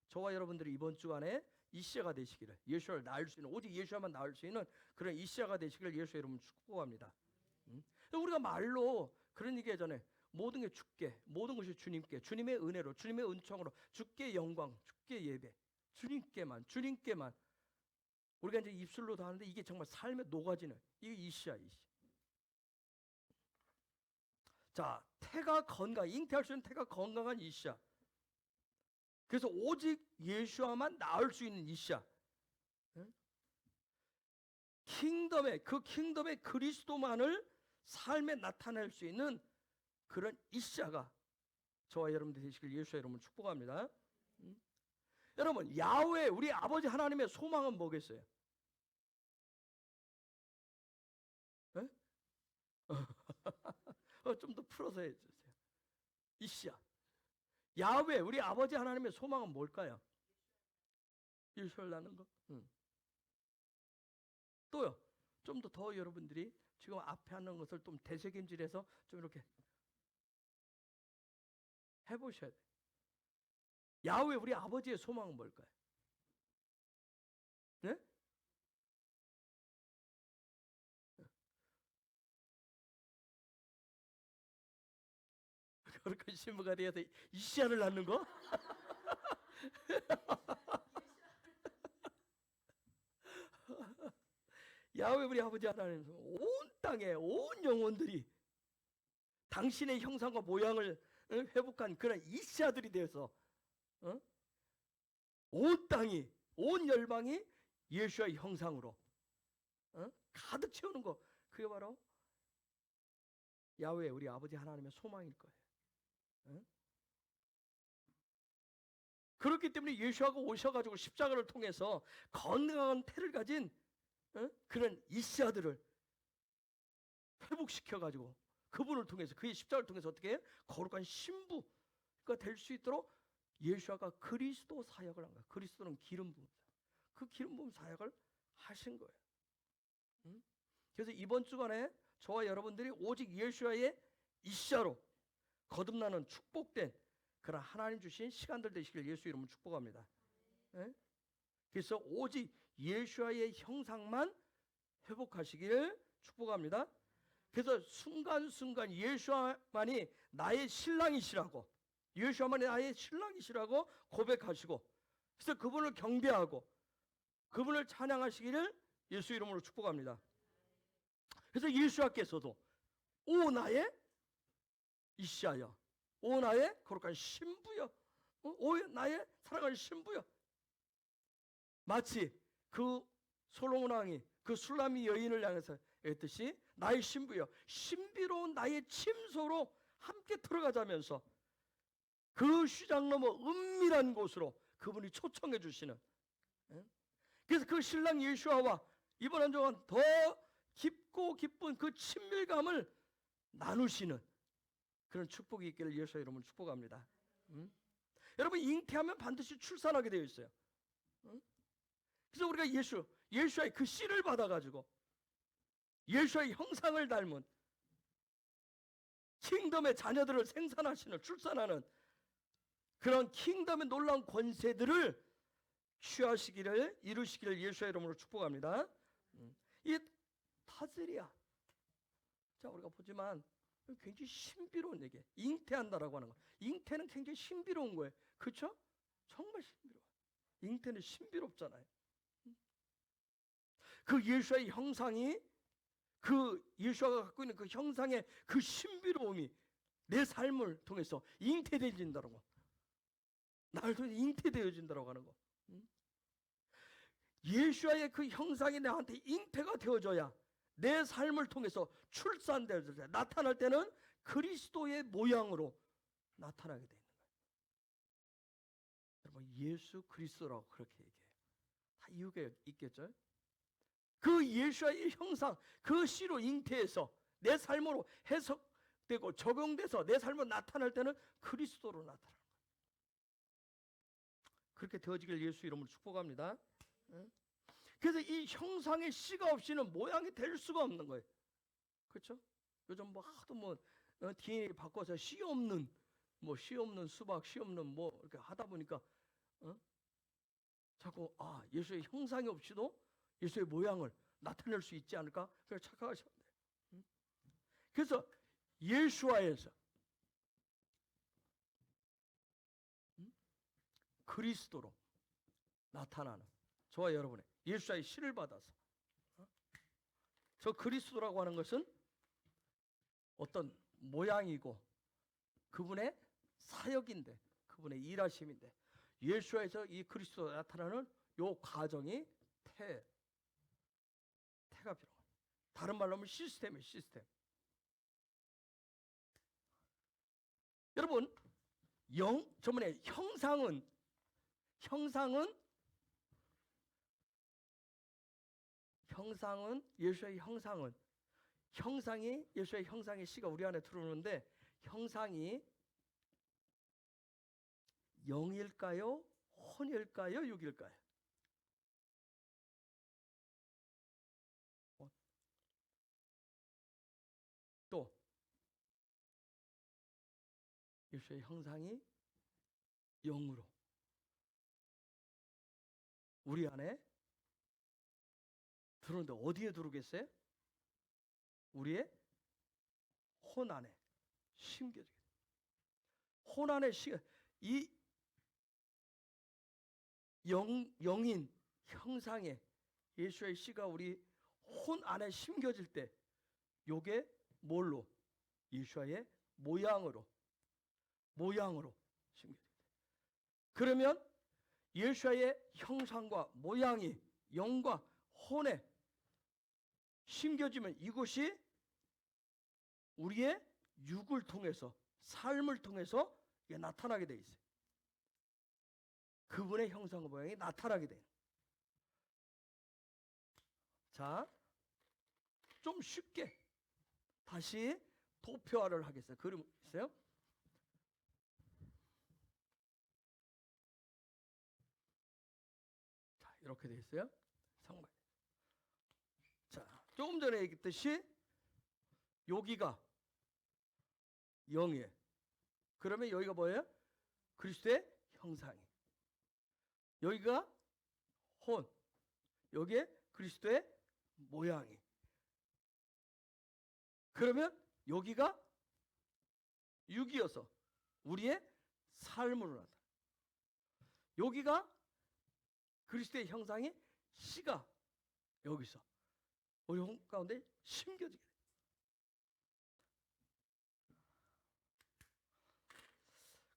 저와 여러분들이 이번 주간에 이시아가 되시기를, 예수아를 낳을 수 있는, 오직 예수아만 낳을 수 있는 그런 이시아가 되시기를 예수의 이름으로 축복합니다. 우리가 말로 그런 얘기 하잖아요. 모든 게 주께, 모든 것이 주님께, 주님의 은혜로, 주님의 은총으로, 주께 영광, 주께 예배, 주님께만. 우리가 이제 입술로 다 하는데 이게 정말 삶에 녹아지는, 이게 이시아. 자, 태가 건강, 잉태할 수 있는 태가 건강한 이시아. 그래서 오직 예수와만 낳을 수 있는 이시아. 킹덤의 그리스도만을 삶에 나타낼 수 있는 그런 이시아가 저와 여러분들 되시길 예수의 이름으로 축복합니다. 여러분, 야훼 우리 아버지 하나님의 소망은 뭐겠어요? 좀 더 풀어서 해주세요. 이시아, 야훼 우리 아버지 하나님의 소망은 뭘까요? 예수를 낳는 거. 또요. 좀 더 여러분들이 지금 앞에 하는 것을 좀 되새김질해서 좀 이렇게 해보셔야 돼요. 야훼 우리 아버지의 소망은 뭘까요? 네? 거룩한 신부가 되어서 이시아를 낳는 거? 야훼 우리 아버지 하나님, 온 땅에 온 영혼들이 당신의 형상과 모양을 회복한 그런 이시아들이 되어서 온 땅이, 온 열방이 예수의 형상으로 가득 채우는 거, 그게 바로 야훼 우리 아버지 하나님의 소망일 거예요. 그렇기 때문에 예수가 오셔가지고 십자가를 통해서 건강한 태를 가진 그런 이시아들을 회복시켜가지고 그분을 통해서, 그의 십자가를 통해서 어떻게 거룩한 신부가 될 수 있도록 예수가 그리스도 사역을 한 거예요. 그리스도는 기름 부음, 그 기름 부음 사역을 하신 거예요. 그래서 이번 주간에 저와 여러분들이 오직 예수와의 이시아로 거듭나는 축복된 그런 하나님 주신 시간들 되시길 예수 이름으로 축복합니다. 그래서 오직 예수와의 형상만 회복하시길 축복합니다. 그래서 순간순간 예수만이 나의 신랑이시라고, 예수만이 나의 신랑이시라고 고백하시고, 그래서 그분을 경배하고 그분을 찬양하시기를 예수 이름으로 축복합니다. 그래서 예수께서도 오 나의 이시아여, 오 나의 거룩한 신부여, 오 나의 사랑하는 신부여, 마치 그 솔로몬 왕이 그 술람이 여인을 향해서 했듯이 나의 신부여 신비로운 나의 침소로 함께 들어가자면서 그 휘장 넘어 은밀한 곳으로 그분이 초청해 주시는, 그래서 그 신랑 예수와와 이번 한 주간 더 깊고 깊은 그 친밀감을 나누시는 그런 축복이 있기를 예수의 이름으로 축복합니다. 여러분, 잉태하면 반드시 출산하게 되어 있어요. 그래서 우리가 예수와의 그 씨를 받아가지고 예수와의 형상을 닮은 킹덤의 자녀들을 생산하시는, 출산하는 그런 킹덤의 놀라운 권세들을 취하시기를, 이루시기를 예수의 이름으로 축복합니다. 이 타즈리아, 자 우리가 보지만 굉장히 신비로운 얘기예요. 잉태한다라고 하는 거. 잉태는 굉장히 신비로운 거예요. 그렇죠? 정말 신비로워. 잉태는 신비롭잖아요. 그 예수의 형상이, 그 예수가 갖고 있는 그 형상의 그 신비로움이 내 삶을 통해서 잉태되어진다는 거. 나를 통해서 잉태되어진다고 하는 거. 예수의 그 형상이 나한테 잉태가 되어져야 내 삶을 통해서 출산되어질 때, 나타날 때는 그리스도의 모양으로 나타나게 되는 거예요. 여러분, 예수 그리스도라고 그렇게 얘기해요. 다 이유가 있겠죠? 그 예수의 형상, 그 씨로 잉태해서 내 삶으로 해석되고 적용돼서 내 삶으로 나타날 때는 그리스도로 나타나는 거예요. 그렇게 되어지길 예수 이름으로 축복합니다. 그래서 이 형상의 씨가 없이는 모양이 될 수가 없는 거예요. 그렇죠? 요즘 뭐 하도 뭐 DNA 바꿔서 씨 없는 수박, 씨 없는 뭐 이렇게 하다 보니까 자꾸 예수의 형상이 없이도 예수의 모양을 나타낼 수 있지 않을까? 그렇게 착각하시면 돼요. 그래서 예수와에서 그리스도로 나타나는 저와 여러분의 예수의 씨를 받아서 저 그리스도라고 하는 것은 어떤 모양이고 그분의 사역인데, 그분의 일하심인데, 예수에서 이 그리스도가 나타나는 요 과정이 태가 필요해요. 다른 말로 하면 시스템이에요. 시스템. 여러분, 저번에 형상은 예수의 형상이 예수의 형상의 씨가 우리 안에 들어오는데, 형상이 영일까요? 혼일까요? 육일까요? 또 예수의 형상이 영으로 우리 안에 들어오는데 어디에 들어오겠어요? 우리의 혼 안에 심겨지게. 혼 안에 이 영인 형상의 예수의 씨가 우리 혼 안에 심겨질 때 요게 뭘로? 예수의 모양으로 심겨질 때. 그러면 예수의 형상과 모양이 영과 혼에 심겨지면 이것이 우리의 육을 통해서, 삶을 통해서 이게 나타나게 돼 있어요. 그분의 형상과 모양이 나타나게 돼요. 자, 좀 쉽게 다시 도표화를 하겠어요. 그림 있어요? 자, 이렇게 돼 있어요. 상관. 자, 조금 전에 얘기했듯이 여기가 영이에요. 그러면 여기가 뭐예요? 그리스도의 형상이. 여기가 혼. 여기에 그리스도의 모양이. 그러면 여기가 육이어서 우리의 삶으로 나타나. 여기가 그리스도의 형상이 씨가 여기서 우리 혼 가운데 심겨지게 돼.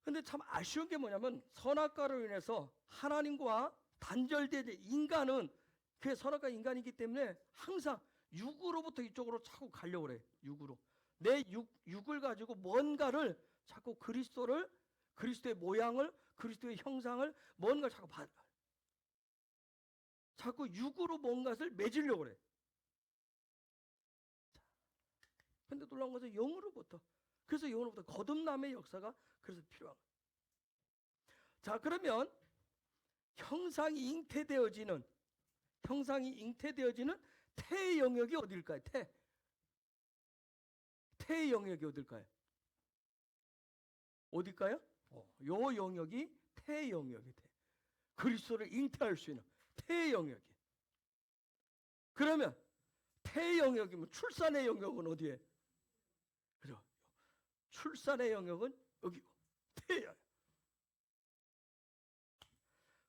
근데 참 아쉬운 게 뭐냐면 선악과로 인해서 하나님과 단절된 인간은 그게 선악과 인간이기 때문에 항상 육으로부터 이쪽으로 자꾸 가려고 그래. 육으로. 내 육을 가지고 뭔가를 자꾸 그리스도의 모양을, 그리스도의 형상을 뭔가 자꾸 받아. 자꾸 육으로 뭔가를 맺으려고 그래. 근데 놀라운 것은 영으로부터. 그래서 영으로부터 거듭남의 역사가 그래서 필요한 거예요. 자, 그러면 형상이 잉태되어지는 태의 영역이 어딜까요? 태의 영역이 어딜까요? 어딜까요? 요 영역이 태의 영역이 돼. 그리스도를 잉태할 수 있는 태의 영역이. 그러면 태의 영역이면 출산의 영역은 어디에? 그죠? 출산의 영역은 여기고 태의 영역.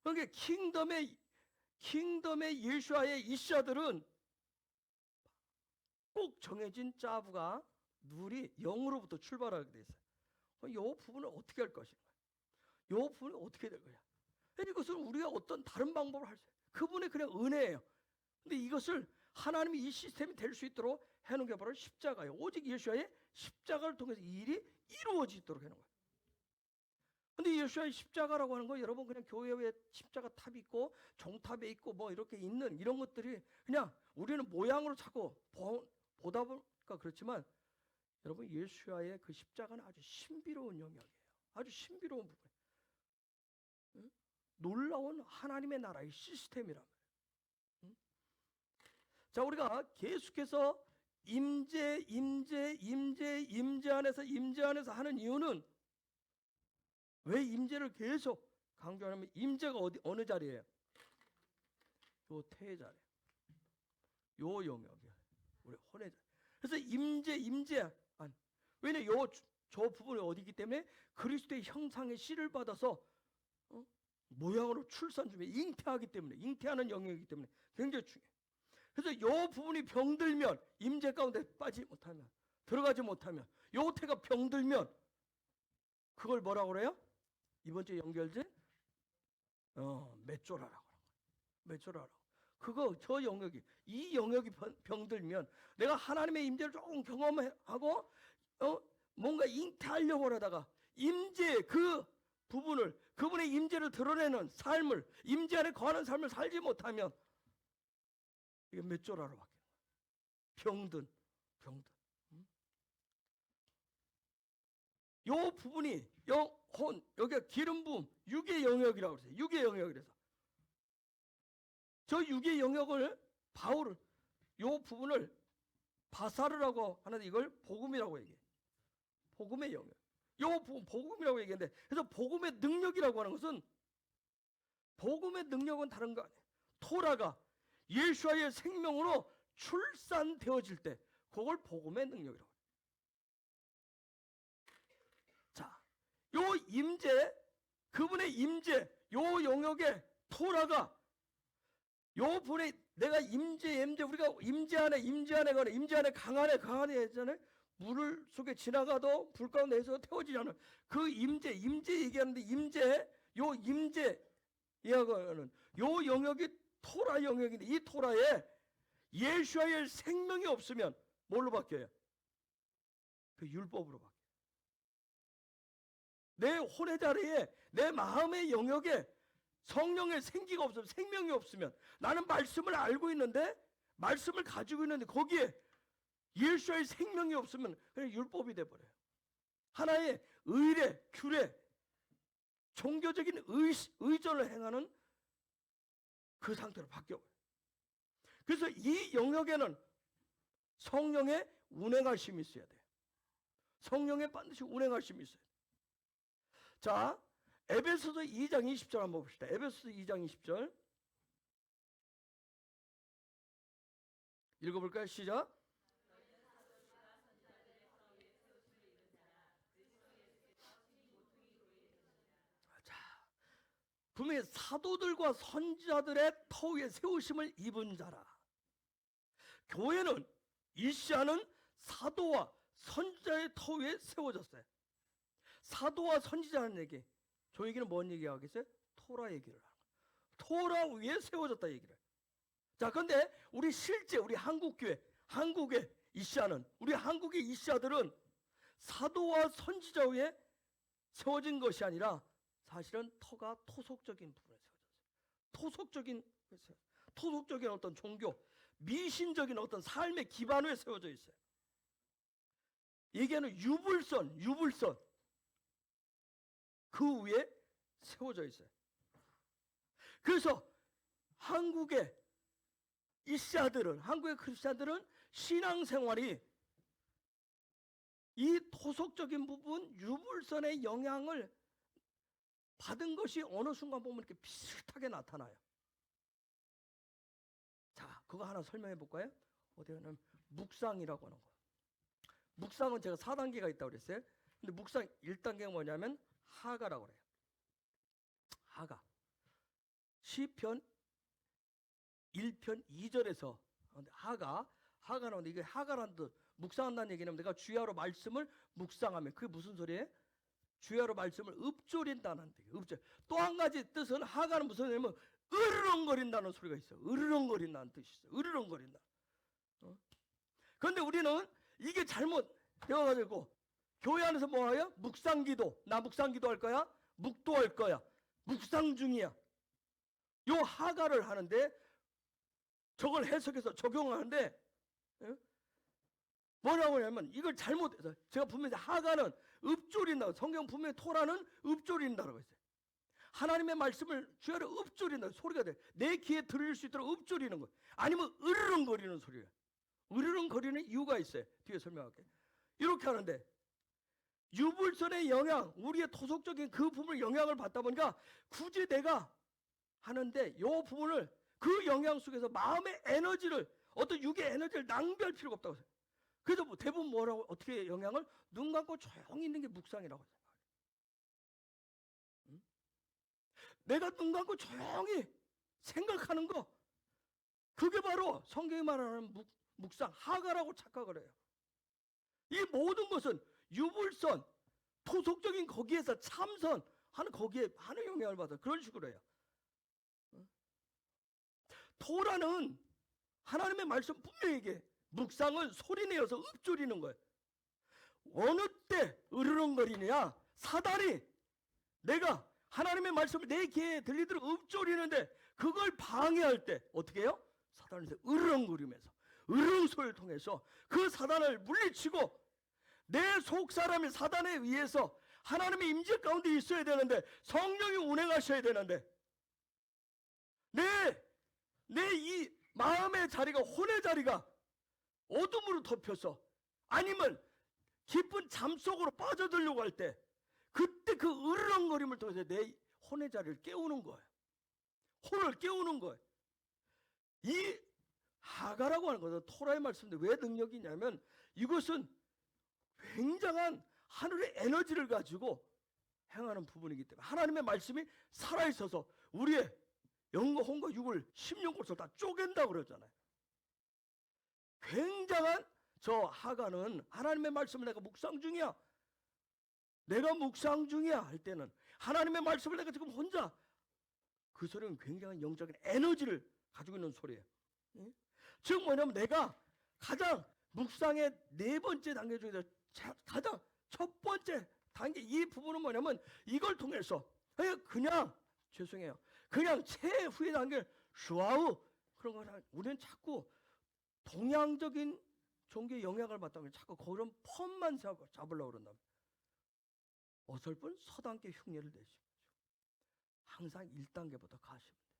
그러니까 킹덤의 예수와의 이샤들은 꼭 정해진 짜부가 누리 영으로부터 출발하게 돼 있어요. 이 부분을 어떻게 할 것인가? 이 부분이 어떻게 될 거야? 이것을 우리가 어떤 다른 방법을 할 수 있어요. 그분의 그냥 은혜예요. 근데 이것을 하나님이 이 시스템이 될 수 있도록 해놓은 게 바로 십자가예요. 오직 예수와의 십자가를 통해서 이 일이 이루어지도록 해놓은 거예요. 근데 예수와의 십자가라고 하는 거 여러분 그냥 교회에 십자가 탑이 있고 종탑에 있고 뭐 이렇게 있는 이런 것들이 그냥 우리는 모양으로 자꾸 보다 보니까 그렇지만 여러분 예수와의 그 십자가는 아주 신비로운 영역이에요. 아주 신비로운 부분. 응? 놀라운 하나님의 나라의 시스템이란 말이에요. 응? 자, 우리가 계속해서 임재 안에서 하는 이유는 왜 임재를 계속 강조하냐면 임재가 어느 자리예요? 요 태의 자리. 요 영역이에요. 우리 혼의 자리. 그래서 임재 왜냐 저 부분이 어디기 때문에 그리스도의 형상의 씨를 받아서 모양으로 출산 중에 잉태하기 때문에 잉태하는 영역이기 때문에 굉장히 중요해요. 그래서 이 부분이 병들면 임재 가운데 빠지지 못하면 들어가지 못하면 요 태가 병들면 그걸 뭐라고 그래요? 이번 주에 연결된 메쪼라라고 하는 거예요. 메쪼라라고. 그거 저 영역이 이 영역이 병들면 내가 하나님의 임재를 조금 경험하고 뭔가 잉태하려고 하다가 임재 그 부분을 그분의 임재를 드러내는 삶을 임재 안에 거하는 삶을 살지 못하면 이게 메쪼라로 바뀌는 거예요. 병든. 요 부분이 영혼 여기가 기름 부음 육의 영역이라고 그랬어요. 육의 영역이라서 저 육의 영역을 바울은 요 부분을 바사르라고 하는데 이걸 복음이라고 얘기해. 복음의 영역. 요 부분 복음이라고 얘기하는데 그래서 복음의 능력이라고 하는 것은 복음의 능력은 다른 거 아니에요. 토라가 예수와의 생명으로 출산되어질 때 그걸 복음의 능력이라고 해요. 자, 요 임재 그분의 임재 요 영역에 토라가 요 분의 내가 임재 우리가 임재 안에 강 안에 했잖아요. 물을 속에 지나가도 불 가운데에서 태워지지 않은 그 임재 얘기하는데 요 임재 이야기하는 요 영역이 토라 영역인데 이 토라에 예수와의 생명이 없으면 뭘로 바뀌어요? 그 율법으로 바뀌어요. 내 혼의 자리에 내 마음의 영역에 성령의 생기가 없으면 생명이 없으면 나는 말씀을 알고 있는데 말씀을 가지고 있는데 거기에 예수의 생명이 없으면 그냥 율법이 돼버려요. 하나의 의례, 규례, 종교적인 의존을 행하는 그 상태로 바뀌어버려요. 그래서 이 영역에는 성령의 운행하심이 있어야 돼요. 성령의 반드시 운행하심이 있어야 돼요. 자, 에베소서 2장 20절 한번 봅시다. 에베소서 2장 20절 읽어볼까요? 시작. 자, 분명히 사도들과 선지자들의 터 위에 세우심을 입은 자라. 교회는 이시아는 사도와 선지자의 터 위에 세워졌어요. 사도와 선지자는 얘기. 저 얘기는 뭔 얘기하겠어요? 토라 얘기를 하는 거예요. 토라 위에 세워졌다 얘기를. 자, 근데 우리 실제 우리 한국교회, 한국의 이시아는, 우리 한국의 이시아들은 사도와 선지자 후에 세워진 것이 아니라 사실은 터가 토속적인 부분에 세워졌어요. 토속적인 어떤 종교, 미신적인 어떤 삶의 기반 위에 세워져 있어요. 얘기하는 유불선 그 위에 세워져 있어요. 그래서 한국의 이시아들은, 한국의 크리스찬들은 신앙생활이 이 토속적인 부분 유불선의 영향을 받은 것이 어느 순간 보면 이렇게 비슷하게 나타나요. 자, 그거 하나 설명해 볼까요? 어디에는 묵상이라고 하는 거. 묵상은 제가 4단계가 있다고 그랬어요. 근데 묵상 1단계가 뭐냐면 하가라고 그래요. 하가. 시편 1편 2절에서 하가는 이게 하가라는 뜻, 묵상한다는 얘기는 내가 주야로 말씀을 묵상하면, 그게 무슨 소리예요? 주야로 말씀을 읊조린다는 뜻이에요. 또 한 가지 뜻은 하가는 무슨 뜻이냐면 으르렁거린다는 소리가 있어요. 으르렁거린다는 뜻이 있어요. 으르렁거린다. 그런데 우리는 이게 잘못 되어가지고 교회 안에서 뭐해요? 묵상기도. 나 묵상기도 할 거야? 묵도할 거야. 묵상 중이야. 요 하가를 하는데, 저걸 해석해서 적용하는데 뭐라고 하냐면 이걸 잘못해서, 제가 분명히 하가는 읊조린다고, 성경 분명히 토라는 읊조린다고 했어요. 하나님의 말씀을 주야로 읊조린다, 소리가 돼. 내 귀에 들을 수 있도록 읊조리는 거예요. 아니면 으르렁거리는 소리예요. 으르렁거리는 이유가 있어요. 뒤에 설명할게요. 이렇게 하는데 유불선의 영향, 우리의 토속적인 그 부분을 영향을 받다 보니까 굳이 내가 하는데 이 부분을, 그 영향 속에서 마음의 에너지를, 어떤 육의 에너지를 낭비할 필요가 없다고 해요. 그래서 대부분 뭐라고, 어떻게 영향을? 눈 감고 조용히 있는 게 묵상이라고 생각해요. 내가 눈 감고 조용히 생각하는 거, 그게 바로 성경이 말하는 묵상, 하가라고 착각을 해요. 이 모든 것은 유불선, 토속적인 거기에서 참선하는, 거기에 많은 영향을 받아. 그런 식으로 해요. 토라는 하나님의 말씀 분명히 얘기해. 묵상은 소리내어서 읊조리는 거예요. 어느 때 으르렁거리느냐? 사단이 내가 하나님의 말씀을 내 귀에 들리도록 읊조리는데, 그걸 방해할 때 어떻게 해요? 사단에서 으르렁거리면서, 으르렁소리를 통해서 그 사단을 물리치고, 내 속사람이 사단에 의해서 하나님의 임재 가운데 있어야 되는데, 성령이 운행하셔야 되는데, 내 이 마음의 자리가, 혼의 자리가 어둠으로 덮여서, 아니면 깊은 잠 속으로 빠져들려고 할 때, 그때 그 으르렁거림을 통해서 내 혼의 자리를 깨우는 거예요. 혼을 깨우는 거예요. 이 하가라고 하는 것은 토라의 말씀인데 왜 능력이 있냐면, 이것은 굉장한 하늘의 에너지를 가지고 행하는 부분이기 때문에, 하나님의 말씀이 살아있어서 우리의 영과 혼과 육을, 심령꽃을 다 쪼갠다고 그러잖아요. 굉장한 저 하가는 하나님의 말씀을 내가 묵상 중이야, 내가 묵상 중이야 할 때는, 하나님의 말씀을 내가 지금 혼자, 그 소리는 굉장한 영적인 에너지를 가지고 있는 소리예요. 즉 뭐냐면, 내가 가장 묵상의 4번째 단계 중에서 가장 첫 번째 단계, 이 부분은 뭐냐면, 이걸 통해서 그냥 최후의 단계 슈아우, 그런 거는 우리는 자꾸 동양적인 종교의 영향을 받다면 자꾸 그런 펌만 잡으려고 그런다면, 어설픈 서단계 흉내를 내시죠. 항상 1단계부터 가시면 돼요.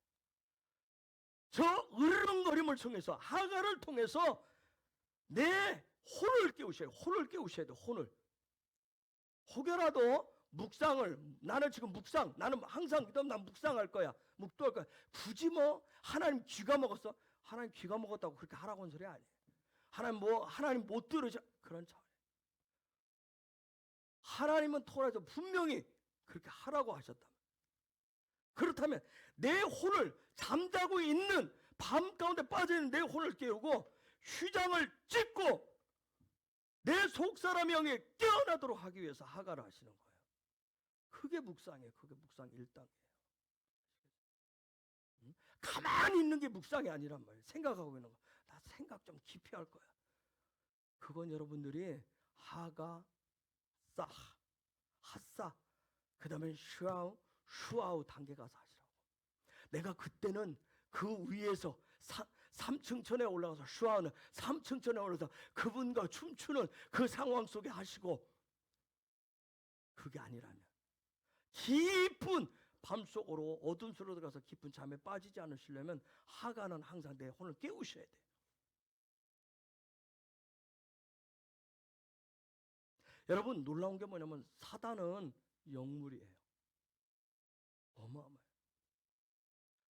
저 으르렁거림을 통해서, 하가를 통해서 내 혼을 깨우셔야 돼요. 혼을 깨우셔야 돼요. 혼을. 혹여라도 묵상을, 나는 지금 나는 항상 난 묵상할 거야, 묵도할 거야, 굳이 뭐 하나님 귀가 먹었어? 하나님 귀가 먹었다고 그렇게 하라고 하는 소리 아니에요. 하나님 못 들으셔? 그런 차원이에요. 하나님은 토라에서 분명히 그렇게 하라고 하셨다. 그렇다면 내 혼을, 잠자고 있는 밤 가운데 빠져있는 내 혼을 깨우고 휘장을 찢고 내 속사람 영에 깨어나도록 하기 위해서 하가를 하시는 거예요. 그게 묵상이에요. 그게 묵상 1단계예요. 가만히 있는 게 묵상이 아니란 말이에요. 생각하고 있는 거. 나 생각 좀 깊이 할 거야. 그건 여러분들이 하가, 싸, 핫싸, 그 다음에 슈아우 단계 가서 하시라고. 내가 그때는 그 위에서 3층 천에 올라가서 슈아우는 3층 천에 올라가서 그분과 춤추는 그 상황 속에 하시고, 그게 아니라면 깊은 밤속으로 어둠 속으로 들어가서 깊은 잠에 빠지지 않으시려면 하가는 항상 내 혼을 깨우셔야 돼요. 여러분, 놀라운 게 뭐냐면 사단은 영물이에요. 어마어마해요.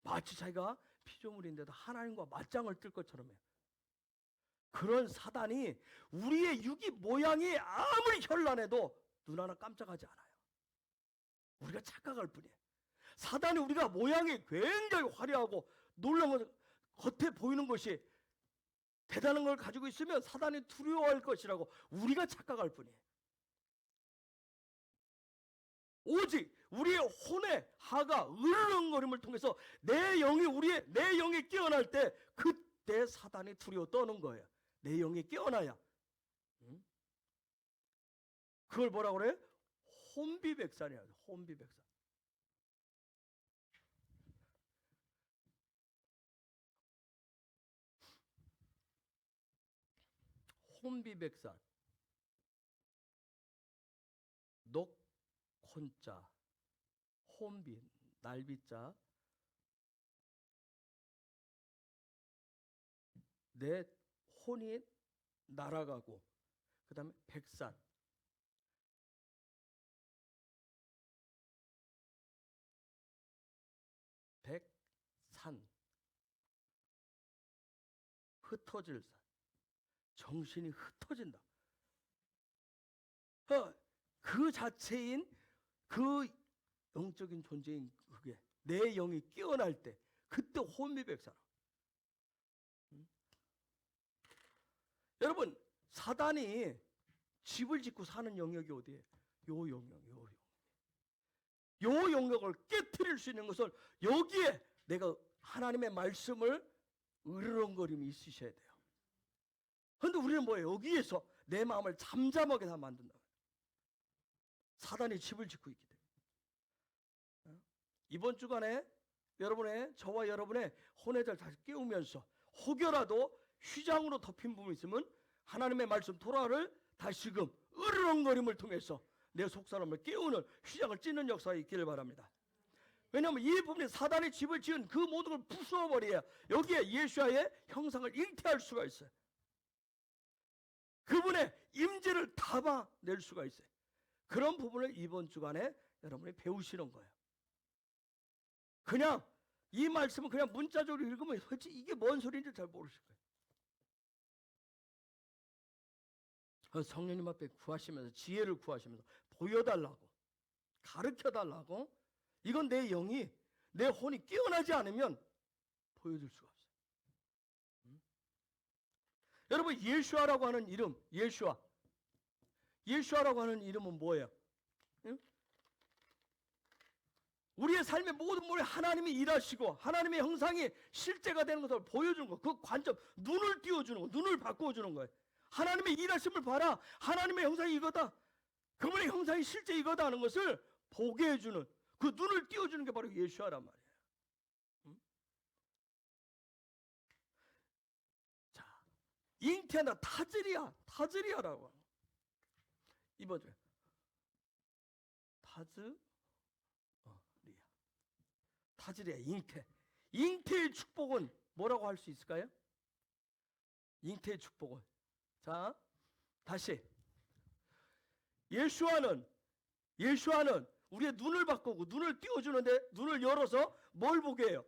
마치 자기가 피조물인데도 하나님과 맞짱을 뜰 것처럼 해요. 그런 사단이 우리의 육이 모양이 아무리 현란해도 눈 하나 깜짝하지 않아요. 우리가 착각할 뿐이에요. 사단이 우리가 모양이 굉장히 화려하고 놀라운 것, 겉에 보이는 것이 대단한 걸 가지고 있으면 사단이 두려워할 것이라고 우리가 착각할 뿐이에요. 오직 우리의 혼의 하가 으르렁거림을 통해서 내 영이 깨어날 때 그때 사단이 두려워 떠는 거예요. 내 영이 깨어나야. 그걸 뭐라고 그래요? 혼비백산이야. 혼비백산. 혼비백산. 녹혼자, 혼비, 날비자. 내 혼이 날아가고, 그 다음에 백산. 백산. 흩어질 산. 정신이 흩어진다. 그 자체인 그 영적인 존재인 그게 내 영이 깨어날 때 그때 혼미백산. 여러분, 사단이 집을 짓고 사는 영역이 어디예요? 요 영역. 요 영역을 깨트릴 수 있는 것을 여기에 내가 하나님의 말씀을 으르렁거림이 있으셔야 돼요. 그런데 우리는 뭐예요? 여기에서 내 마음을 잠잠하게 다 만든다. 사단이 집을 짓고 있기 때문에. 이번 주간에 저와 여러분의 혼외자를 다시 깨우면서 혹여라도 휘장으로 덮인 부분이 있으면 하나님의 말씀 토라를 다시금 으르렁거림을 통해서 내 속사람을 깨우는 휘장을 찢는 역사가 있기를 바랍니다. 왜냐하면 이 부분에 사단이 집을 지은 그 모든 걸 부숴버려야 여기에 예수와의 형상을 잉태할 수가 있어요. 그분의 임재를 담아낼 수가 있어요. 그런 부분을 이번 주간에 여러분이 배우시는 거예요. 그냥 이 말씀은 그냥 문자적으로 읽으면 솔직히 이게 뭔 소리인지 잘 모르실 거예요. 성령님 앞에 구하시면서 지혜를 구하시면서 보여달라고 가르쳐달라고. 이건 내 영이 내 혼이 깨어나지 않으면 보여줄 수가 없어요. 여러분, 예수아라고 하는 이름, 예수아라고 하는 이름은 뭐예요? 우리의 삶의 모든 모에 하나님이 일하시고 하나님의 형상이 실제가 되는 것을 보여주는 거, 그 관점, 눈을 띄워주는 거, 눈을 바꿔주는 거예요. 하나님의 일하심을 봐라. 하나님의 형상이 이거다. 그분의 형상이 실제 이거다 하는 것을 보게 해주는, 그 눈을 띄워주는 게 바로 예수아란 말이에요. 자, 잉태한다. 타즈리아라고. 이번 주에 타즈리아, 잉태의 축복은 뭐라고 할 수 있을까요? 잉태의 축복은, 자, 다시 예수아는 우리의 눈을 바꾸고 눈을 띄워주는데, 눈을 열어서 뭘 보게 해요?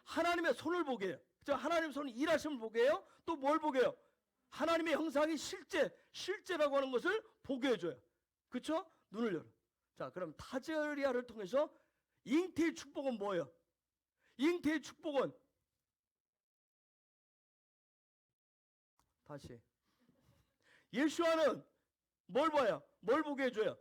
하나님의 손을 보게 해요. 하나님의 손이 일하심을 보게 해요. 또 뭘 보게 해요? 하나님의 형상이 실제라고 하는 것을 보게 해줘요. 그렇죠? 눈을 열어. 자, 그럼 타즈리아를 통해서 잉태의 축복은 뭐예요? 잉태의 축복은, 다시, 예수아는 뭘 봐요? 뭘 보게 해줘요?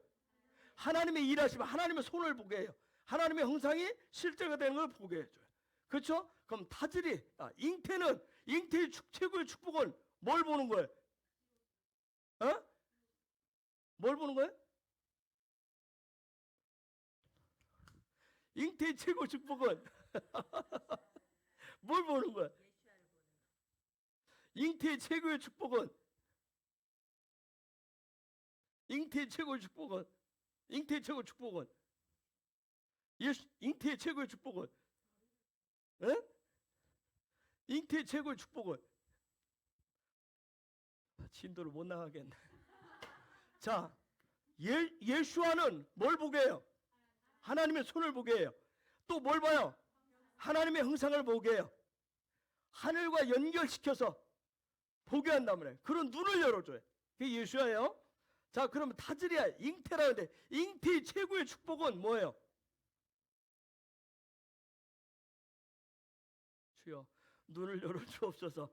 하나님의 일하심, 하나님의 손을 보게 해요. 하나님의 형상이 실제가 되는 걸 보게 해줘요. 그렇죠? 그럼 타질이 잉태의 최고의 축복은 뭘 보는 거예요? 어? 뭘 보는 거예요? 잉태의 최고의 축복은 뭘 보는 거예요? 잉태의 최고의 축복은 잉태의 최고의 축복은 잉태의 최고의 축복은 잉태의 최고의 축복은 에? 잉태의 최고의 축복은 진도를 못 나가겠네. 자, 예수와는 뭘 보게 해요? 하나님의 손을 보게 해요. 또 뭘 봐요? 하나님의 형상을 보게 해요. 하늘과 연결시켜서 보게 한단 말이에요. 그런 눈을 열어줘요. 그게 예수야예요. 자, 그러면 타즈리아 잉태라는데 잉태의 최고의 축복은 뭐예요? 주여 눈을 열어주옵소서.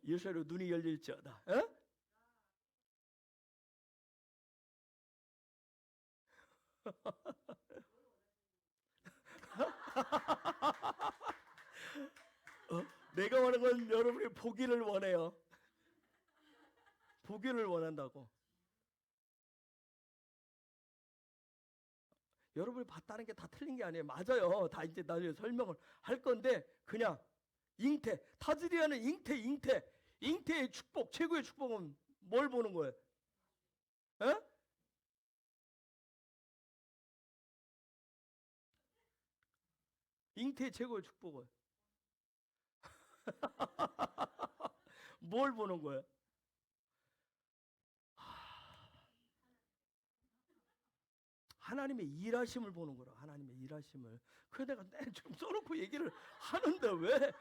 예수로 눈이 열릴지어다. 내가 원하는 건 여러분이 보기를 원해요. 보기를 원한다고. 여러분이 봤다는 게 다 틀린 게 아니에요. 맞아요. 다 이제 나중에 설명을 할 건데 그냥 잉태, 타즈리아는 잉태의 축복, 최고의 축복은 뭘 보는 거예요? 에? 잉태의 최고의 축복은 뭘 보는 거예요? 하나님의 일하심을 보는 거라. 하나님의 일하심을. 그래 내가 좀 써놓고 얘기를 하는데 왜?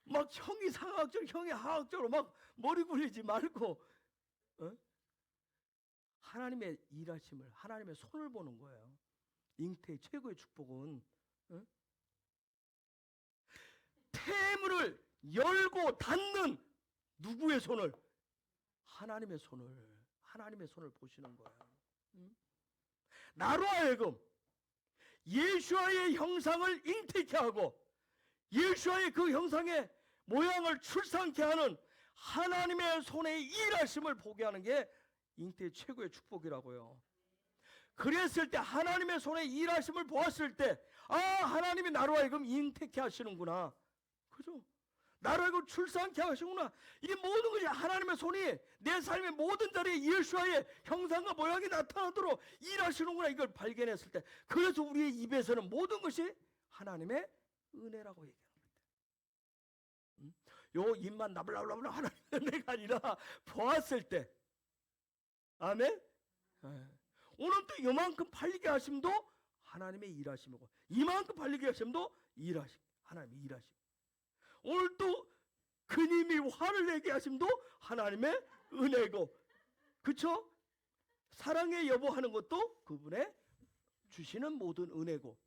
막 형이 상학적, 형이 하학적으로 막 머리 굴리지 말고 하나님의 일하심을, 하나님의 손을 보는 거예요. 잉태의 최고의 축복은 태물을 열고 닫는 누구의 손을? 하나님의 손을 보시는 거예요. 나로 하여금 예수와의 형상을 잉태케 하고 예수와의 그 형상의 모양을 출산케 하는 하나님의 손의 일하심을 보게 하는 게 잉태의 최고의 축복이라고요. 그랬을 때 하나님의 손의 일하심을 보았을 때 하나님이 나로 하여금 잉태케 하시는구나. 그죠? 나로 하여금 출산케 하시구나. 이 모든 것이 하나님의 손이 내 삶의 모든 자리에 예수와의 형상과 모양이 나타나도록 일하시는구나. 이걸 발견했을 때 그래서 우리의 입에서는 모든 것이 하나님의 은혜라고 얘기합니다. 요 입만 나불나불나불 하나님의 은혜가 아니라 보았을 때 아멘? 오늘 또 이만큼 팔리게 하심도 하나님의 일하심이고 이만큼 팔리게 하심도 하나님의 일하심. 오늘 또 그님이 화를 내게 하심도 하나님의 은혜고 그쵸? 사랑의 여보하는 것도 그분의 주시는 모든 은혜고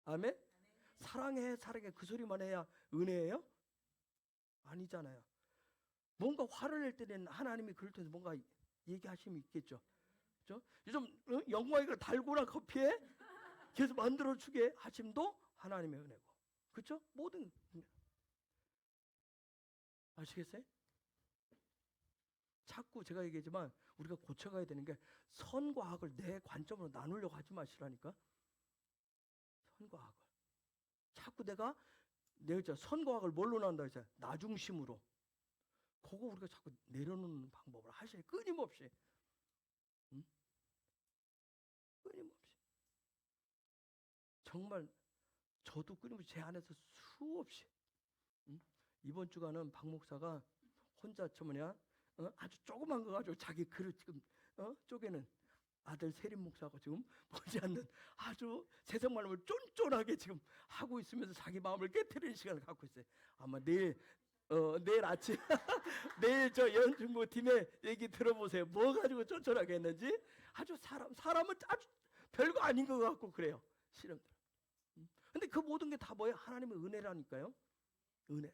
아멘? 사랑해 그 소리만 해야 은혜예요? 아니잖아요. 뭔가 화를 낼 때는 하나님이 그럴 때는 뭔가 얘기하심이 있겠죠. 그렇죠? 요즘 영광이가 달고나 커피에 계속 만들어주게 하심도 하나님의 은혜고 그렇죠? 모든 아시겠어요? 자꾸 제가 얘기했지만 우리가 고쳐가야 되는 게 선과 악을 내 관점으로 나누려고 하지 마시라니까. 선과 악을 자꾸 내가 선과 악을 뭘로 나눈다 했잖아요. 나중심으로. 그거 우리가 자꾸 내려놓는 방법을 하셔야 끊임없이. 끊임없이. 정말 저도 끊임없이 제 안에서 수없이 이번 주간은 박 목사가 혼자 아주 조그만 거 가지고 자기 그릇 지금 쪼개는 아들 세림 목사하고 지금 보지 않는 아주 세상 말로 쫀쫀하게 지금 하고 있으면서 자기 마음을 깨트리는 시간을 갖고 있어요. 아마 내일 아침 내일 저 연중부 팀의 얘기 들어보세요. 뭐 가지고 쫀쫀하게 했는지 아주 사람은 아주 별거 아닌 것 같고 그래요. 실험들. 근데 그 모든 게 다 뭐예요? 하나님의 은혜라니까요. 은혜.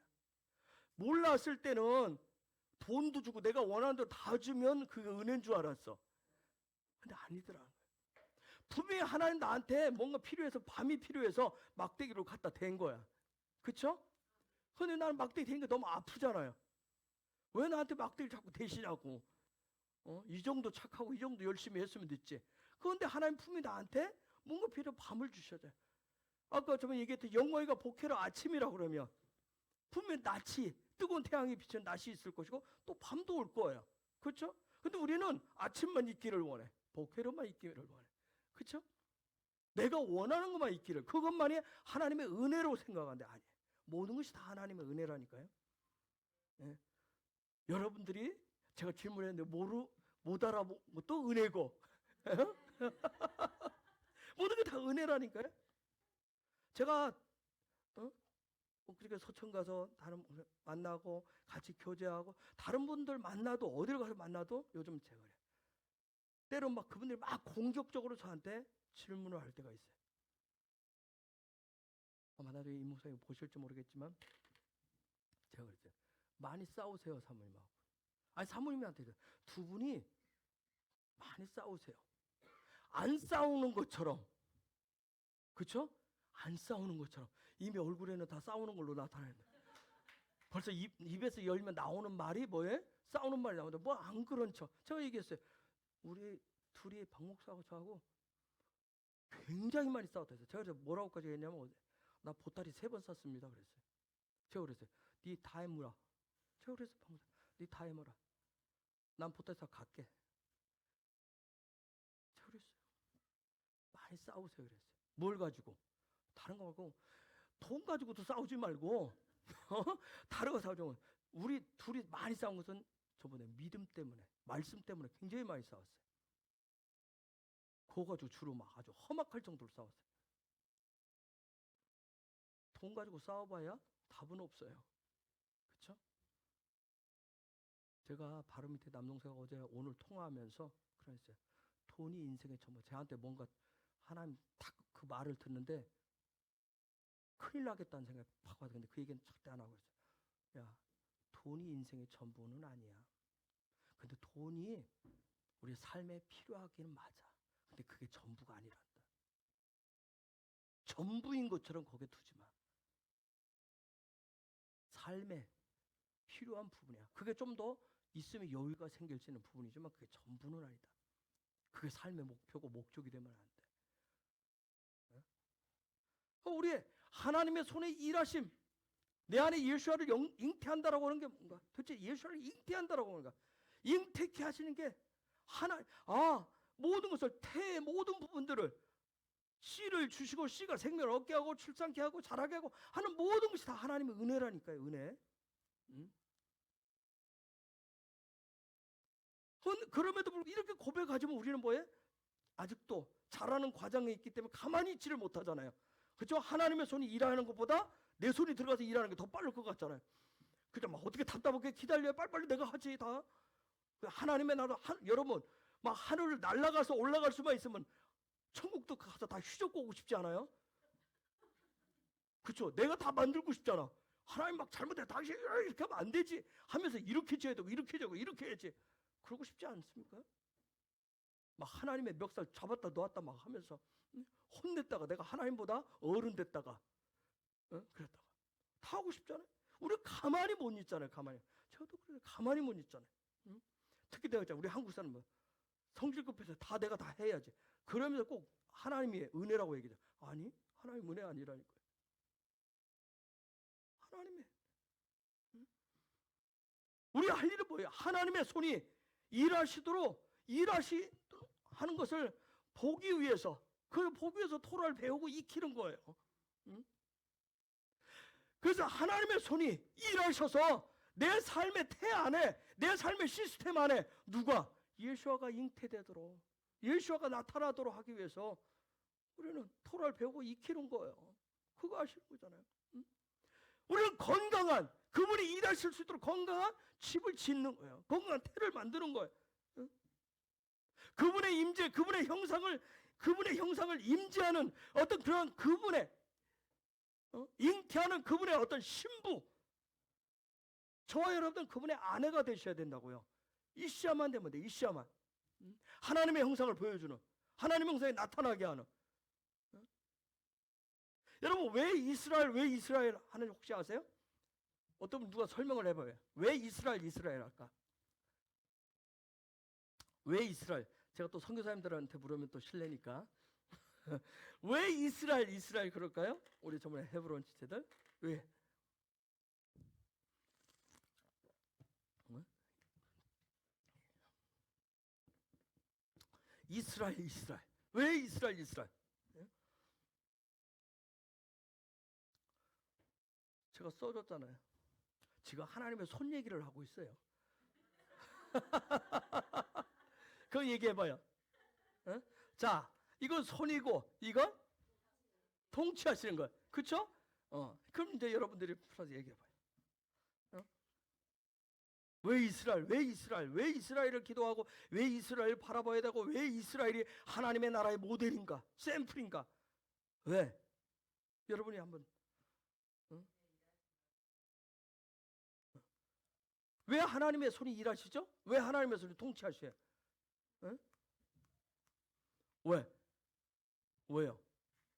몰랐을 때는 돈도 주고 내가 원하는 대로 다 주면 그게 은혜인 줄 알았어. 근데 아니더라는 거예요. 분명히 하나님 나한테 뭔가 필요해서, 밤이 필요해서 막대기로 갖다 댄 거야. 그쵸? 근데 나는 막대기 대니까 너무 아프잖아요. 왜 나한테 막대기를 자꾸 대시냐고. 이 정도 착하고 이 정도 열심히 했으면 됐지. 그런데 하나님 분명히 나한테 뭔가 필요해 밤을 주셔야. 아까 저번에 얘기했던 영어이가 복회로 아침이라 그러면 분명히 낮이, 뜨거운 태양이 비치는 낮이 있을 것이고 또 밤도 올 거예요. 그렇죠? 근데 우리는 아침만 있기를 원해. 복회로만 있기를 원해. 그렇죠? 내가 원하는 것만 있기를, 그것만이 하나님의 은혜로 생각하는데 아니에요. 모든 것이 다 하나님의 은혜라니까요. 네. 여러분들이 제가 질문했는데 못 알아보고 또 은혜고 모든 게 다 은혜라니까요. 제가 그러니까 서천 가서 다른 분들 만나고 같이 교제하고 다른 분들 만나도 어디를 가서 만나도 요즘 제가 그래요. 때론 막 그분들이 막 공격적으로 저한테 질문을 할 때가 있어요. 아마 나중에 이 목사님 보실지 모르겠지만 제가 그랬어요. 많이 싸우세요 사모님하고. 아니 사모님한테 두 분이 많이 싸우세요. 안 싸우는 것처럼, 그렇죠? 안 싸우는 것처럼 이미 얼굴에는 다 싸우는 걸로 나타나는데 벌써 입에서 열면 나오는 말이 뭐예요? 싸우는 말이 나오는데 뭐 안 그런 척. 제가 얘기했어요. 우리 둘이 박 목사하고 저하고 굉장히 많이 싸웠다 했어요. 제가 그래서 뭐라고까지 했냐면 나 보따리 3번 쌌습니다 그랬어요. 제가 그랬어요. 니 다 해물어. 제가 그랬어요. 박 목사, 니 다 해물어. 난 보따리 싸 갈게. 제가 그랬어요. 많이 싸우세요 그랬어요. 뭘 가지고? 다른 거 말고 돈 가지고도 싸우지 말고 다른 거 싸우지 말고. 우리 둘이 많이 싸운 것은 저번에 믿음 때문에, 말씀 때문에 굉장히 많이 싸웠어요. 그거 가지고 주로 막 아주 험악할 정도로 싸웠어요. 돈 가지고 싸워봐야 답은 없어요. 그렇죠? 제가 바로 밑에 남동생과 어제 오늘 통화하면서 그랬어요. 돈이 인생의 전부. 저한테 뭔가 하나님 딱 그 말을 듣는데 큰일 나겠다는 생각이 팍 와서, 근데 그 얘기는 절대 안 하고 있어요. 야, 돈이 인생의 전부는 아니야. 근데 돈이 우리 삶에 필요하기는 맞아. 근데 그게 전부가 아니란다. 전부인 것처럼 거기에 두지 마. 삶에 필요한 부분이야. 그게 좀 더 있으면 여유가 생길 수 있는 부분이지만 그게 전부는 아니다. 그게 삶의 목표고 목적이 되면 안 돼. 우리 하나님의 손에 일하심, 내 안에 예수와를 잉태한다라고 하는 게 뭔가? 도대체 예수와를 잉태한다라고 하는 건가? 잉태케 하시는 게 모든 것을, 태의 모든 부분들을 씨를 주시고 씨가 생명을 얻게 하고 출산케 하고 자라게 하고 하는 모든 것이 다 하나님의 은혜라니까요. 은혜. 그럼에도 불구하고 이렇게 고백하지만 우리는 뭐예요? 아직도 자라는 과정에 있기 때문에 가만히 있지를 못하잖아요. 그렇죠? 하나님의 손이 일하는 것보다 내 손이 들어가서 일하는 게 더 빠를 것 같잖아요. 그죠? 막 어떻게 답답하게 기다려요? 빨리빨리 내가 하지 다. 하나님의 나라, 여러분 막 하늘을 날아가서 올라갈 수만 있으면 천국도 가서 다 휘젓고 오고 싶지 않아요? 그렇죠? 내가 다 만들고 싶잖아. 하나님 막 잘못해 당신 이렇게 하면 안 되지 하면서 이렇게 져야 되고 이렇게 되고 이렇게 해야지. 그러고 싶지 않습니까? 막 하나님의 멱살 잡았다 놓았다 막 하면서 혼냈다가 내가 하나님보다 어른 됐다가 그랬다가 다 하고 싶잖아요. 우리 가만히 못 있잖아요. 가만히. 저도 그래요. 가만히 못 있잖아요. 특히 내가 우리 한국 사람은 성질 급해서 다 내가 다 해야지. 그러면서 꼭 하나님의 은혜라고 얘기해요. 아니 하나님 은혜 아니라니까요. 하나님의 우리가 할 일은 뭐예요? 하나님의 손이 일하시도록 하는 것을 보기 위해서, 그걸 보기 위해서 토라를 배우고 익히는 거예요. 그래서 하나님의 손이 일하셔서 내 삶의 태 안에, 내 삶의 시스템 안에 누가 예수아가 잉태되도록, 예수아가 나타나도록 하기 위해서 우리는 토라를 배우고 익히는 거예요. 그거 아시는 거잖아요. 우리는 건강한, 그분이 일하실 수 있도록 건강한 집을 짓는 거예요. 건강한 태를 만드는 거예요. 그분의 임재, 그분의 형상을 임재하는 어떤 그런 그분의 잉태하는 그분의 어떤 신부, 저와 여러분들 그분의 아내가 되셔야 된다고요. 이시야만 되면 돼. 이시야만. 하나님의 형상을 보여주는, 하나님의 형상이 나타나게 하는. 여러분 왜 이스라엘 하는지 혹시 아세요? 어떤 분 누가 설명을 해봐요. 왜 이스라엘 할까? 왜 이스라엘? 제가 또 선교사님들한테 물으면 또 실례니까. 왜 이스라엘 그럴까요? 우리 저번에 헤브론 지체들 왜? 이스라엘 왜 이스라엘? 제가 써줬잖아요. 지금 하나님의 손 얘기를 하고 있어요. 그거 얘기해봐요. 자, 이건 손이고 이건 통치하시는 거예요. 그렇죠? 그럼 이제 여러분들이 풀어서 얘기해봐요. 왜 이스라엘을 기도하고 왜 이스라엘 바라봐야 되고 왜 이스라엘이 하나님의 나라의 모델인가, 샘플인가? 왜? 여러분이 한번 왜 하나님의 손이 일하시죠? 왜 하나님의 손이 통치하셔요? 왜요?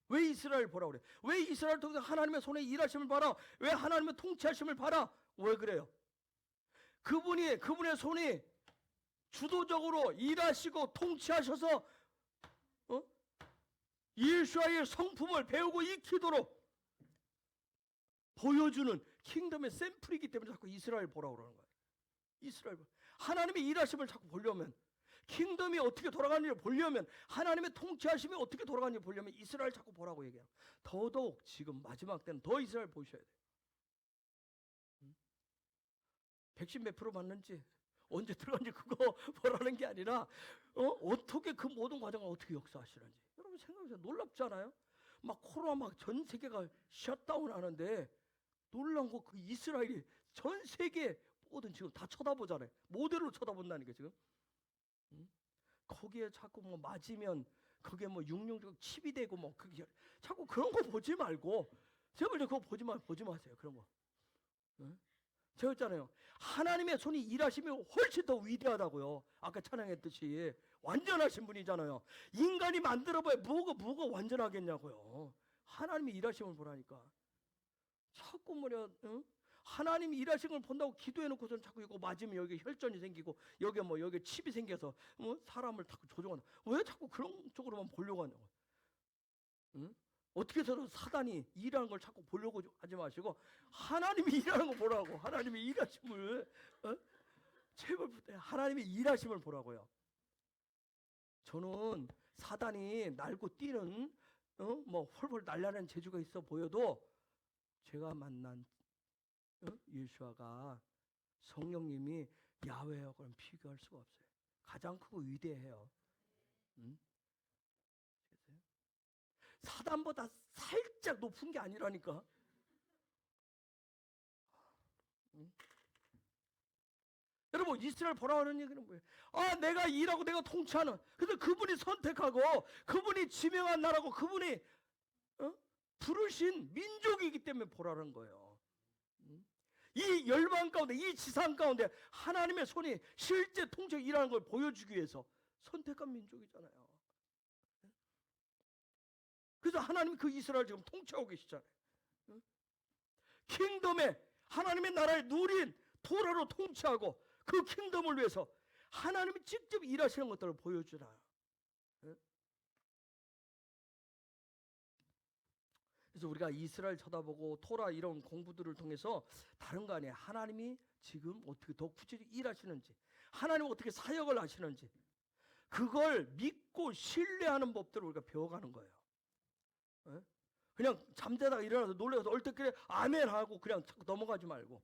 왜 이스라엘 보라 그래? 왜 이스라엘 통해서 하나님의 손에 일하심을 봐라? 왜 하나님의 통치하심을 봐라? 왜 그래요? 그분의 손이 주도적으로 일하시고 통치하셔서 예수와의 성품을 배우고 익히도록 보여주는 킹덤의 샘플이기 때문에 자꾸 이스라엘 보라고 그러는 거예요. 이스라엘 하나님의 일하심을 자꾸 보려면, 킹덤이 어떻게 돌아가는지 보려면, 하나님의 통치하심이 어떻게 돌아가는지 보려면 이스라엘 자꾸 보라고 얘기해요. 더더욱 지금 마지막 때는 더 이스라엘 보셔야 돼요. 백신 몇 프로 맞는지 언제 들어간지 그거 보라는 게 아니라 어떻게 그 모든 과정을 어떻게 역사하시는지. 여러분 생각해보세요. 놀랍잖아요. 막 코로나 막 전 세계가 셧다운 하는데 놀란 거 그 이스라엘이 전 세계 모든 지금 다 쳐다보잖아요. 모델로 쳐다본다니까 지금. 거기에 자꾸 뭐 맞으면 그게 뭐 육룡적 칩이 되고 뭐 그게 자꾸 그런 거 보지 말고 제발 그거 보지 마세요. 그런 거. 제가 했잖아요. 하나님의 손이 일하시면 훨씬 더 위대하다고요. 아까 찬양했듯이 완전하신 분이잖아요. 인간이 만들어봐야 뭐가 완전하겠냐고요. 하나님이 일하심을 보라니까. 자꾸 하나님이 일하신 걸 본다고 기도해놓고서는 자꾸 이거 맞으면 여기 혈전이 생기고 여기 칩이 생겨서 사람을 자꾸 조종한다. 왜 자꾸 그런 쪽으로만 보려고 하냐고. 어떻게 해서 사단이 일하는 걸 자꾸 보려고 하지 마시고 하나님이 일하는 거 보라고. 하나님의 일하심을 제발 하나님의 일하심을 보라고요. 저는 사단이 날고 뛰는 뭐 헐헐 날라는 재주가 있어 보여도 제가 만난 예수아가 성령님이 야훼하고는 비교할 수가 없어요. 가장 크고 위대해요. 사단보다 살짝 높은 게 아니라니까. 여러분 이스라엘 보라는 얘기는 뭐예요? 내가 일하고 내가 통치하는. 그래서 그분이 선택하고 그분이 지명한 나라고 그분이 부르신 민족이기 때문에 보라는 거예요. 이 열방 가운데 이 지상 가운데 하나님의 손이 실제 통치 일하는 걸 보여주기 위해서 선택한 민족이잖아요. 그래서 하나님이 그 이스라엘 지금 통치하고 계시잖아요. 킹덤에 하나님의 나라에 누린 토라로 통치하고 그 킹덤을 위해서 하나님이 직접 일하시는 것들을 보여주라. 그래서 우리가 이스라엘 쳐다보고 토라 이런 공부들을 통해서 다른 거 아니에요. 하나님이 지금 어떻게 더 구체적으로 일하시는지, 하나님은 어떻게 사역을 하시는지 그걸 믿고 신뢰하는 법들을 우리가 배워가는 거예요. 그냥 잠자다가 일어나서 놀라서 얼떨결에 아멘 하고 그냥 넘어가지 말고.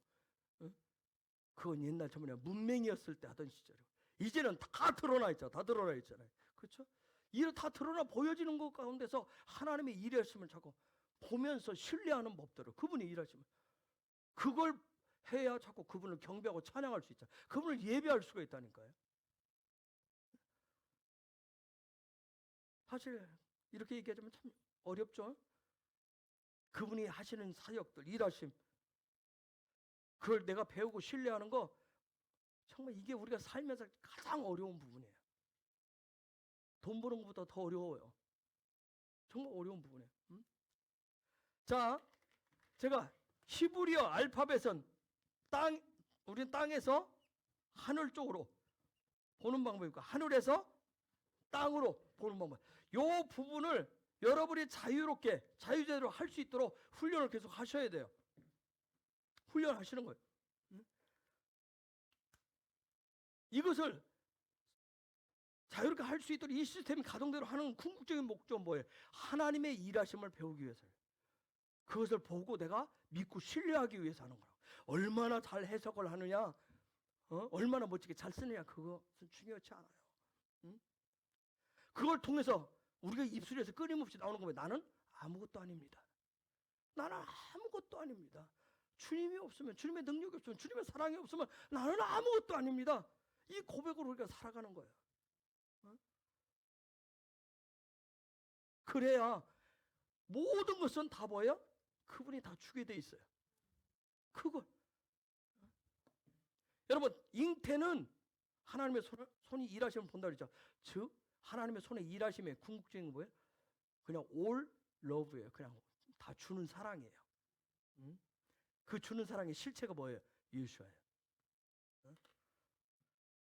그건 옛날 저번에 문맹이었을 때 하던 시절이고 이제는 다 드러나 있잖아요. 그렇죠? 이런 다 드러나 보여지는 것 가운데서 하나님의 일하심을 자꾸 보면서 신뢰하는 법들을 그분이 일하시면 그걸 해야 자꾸 그분을 경배하고 찬양할 수 있잖아요. 그분을 예배할 수가 있다니까요. 사실 이렇게 얘기하자면 참 어렵죠. 그분이 하시는 사역들, 일하심 그걸 내가 배우고 신뢰하는 거 정말 이게 우리가 살면서 가장 어려운 부분이에요. 돈 버는 것보다 더 어려워요. 정말 어려운 부분이에요. 자, 제가 히브리어 알파벳은 우리 땅에서 하늘 쪽으로 보는 방법이고, 하늘에서 땅으로 보는 방법. 요 부분을 여러분이 자유롭게 자유제대로 할 수 있도록 훈련을 계속 하셔야 돼요. 훈련하시는 거예요. 이것을 자유롭게 할 수 있도록 이 시스템이 가동대로 하는 궁극적인 목적은 뭐예요? 하나님의 일하심을 배우기 위해서예요. 그것을 보고 내가 믿고 신뢰하기 위해서 하는 거라고. 얼마나 잘 해석을 하느냐, 얼마나 멋지게 잘 쓰느냐, 그것은 중요하지 않아요. 그걸 통해서 우리가 입술에서 끊임없이 나오는 거면 나는 아무것도 아닙니다. 나는 아무것도 아닙니다. 주님이 없으면, 주님의 능력이 없으면, 주님의 사랑이 없으면 나는 아무것도 아닙니다. 이 고백으로 우리가 살아가는 거예요. 그래야 모든 것은 다 뭐예요? 그분이 다 주게 돼 있어요. 그걸. 여러분, 잉태는 하나님의 손이 일하시면 본다 그랬죠. 즉 하나님의 손의 일하심의 궁극적인 뭐예요? 그냥 all love예요. 그냥 다 주는 사랑이에요. 그 주는 사랑의 실체가 뭐예요? 예수예요.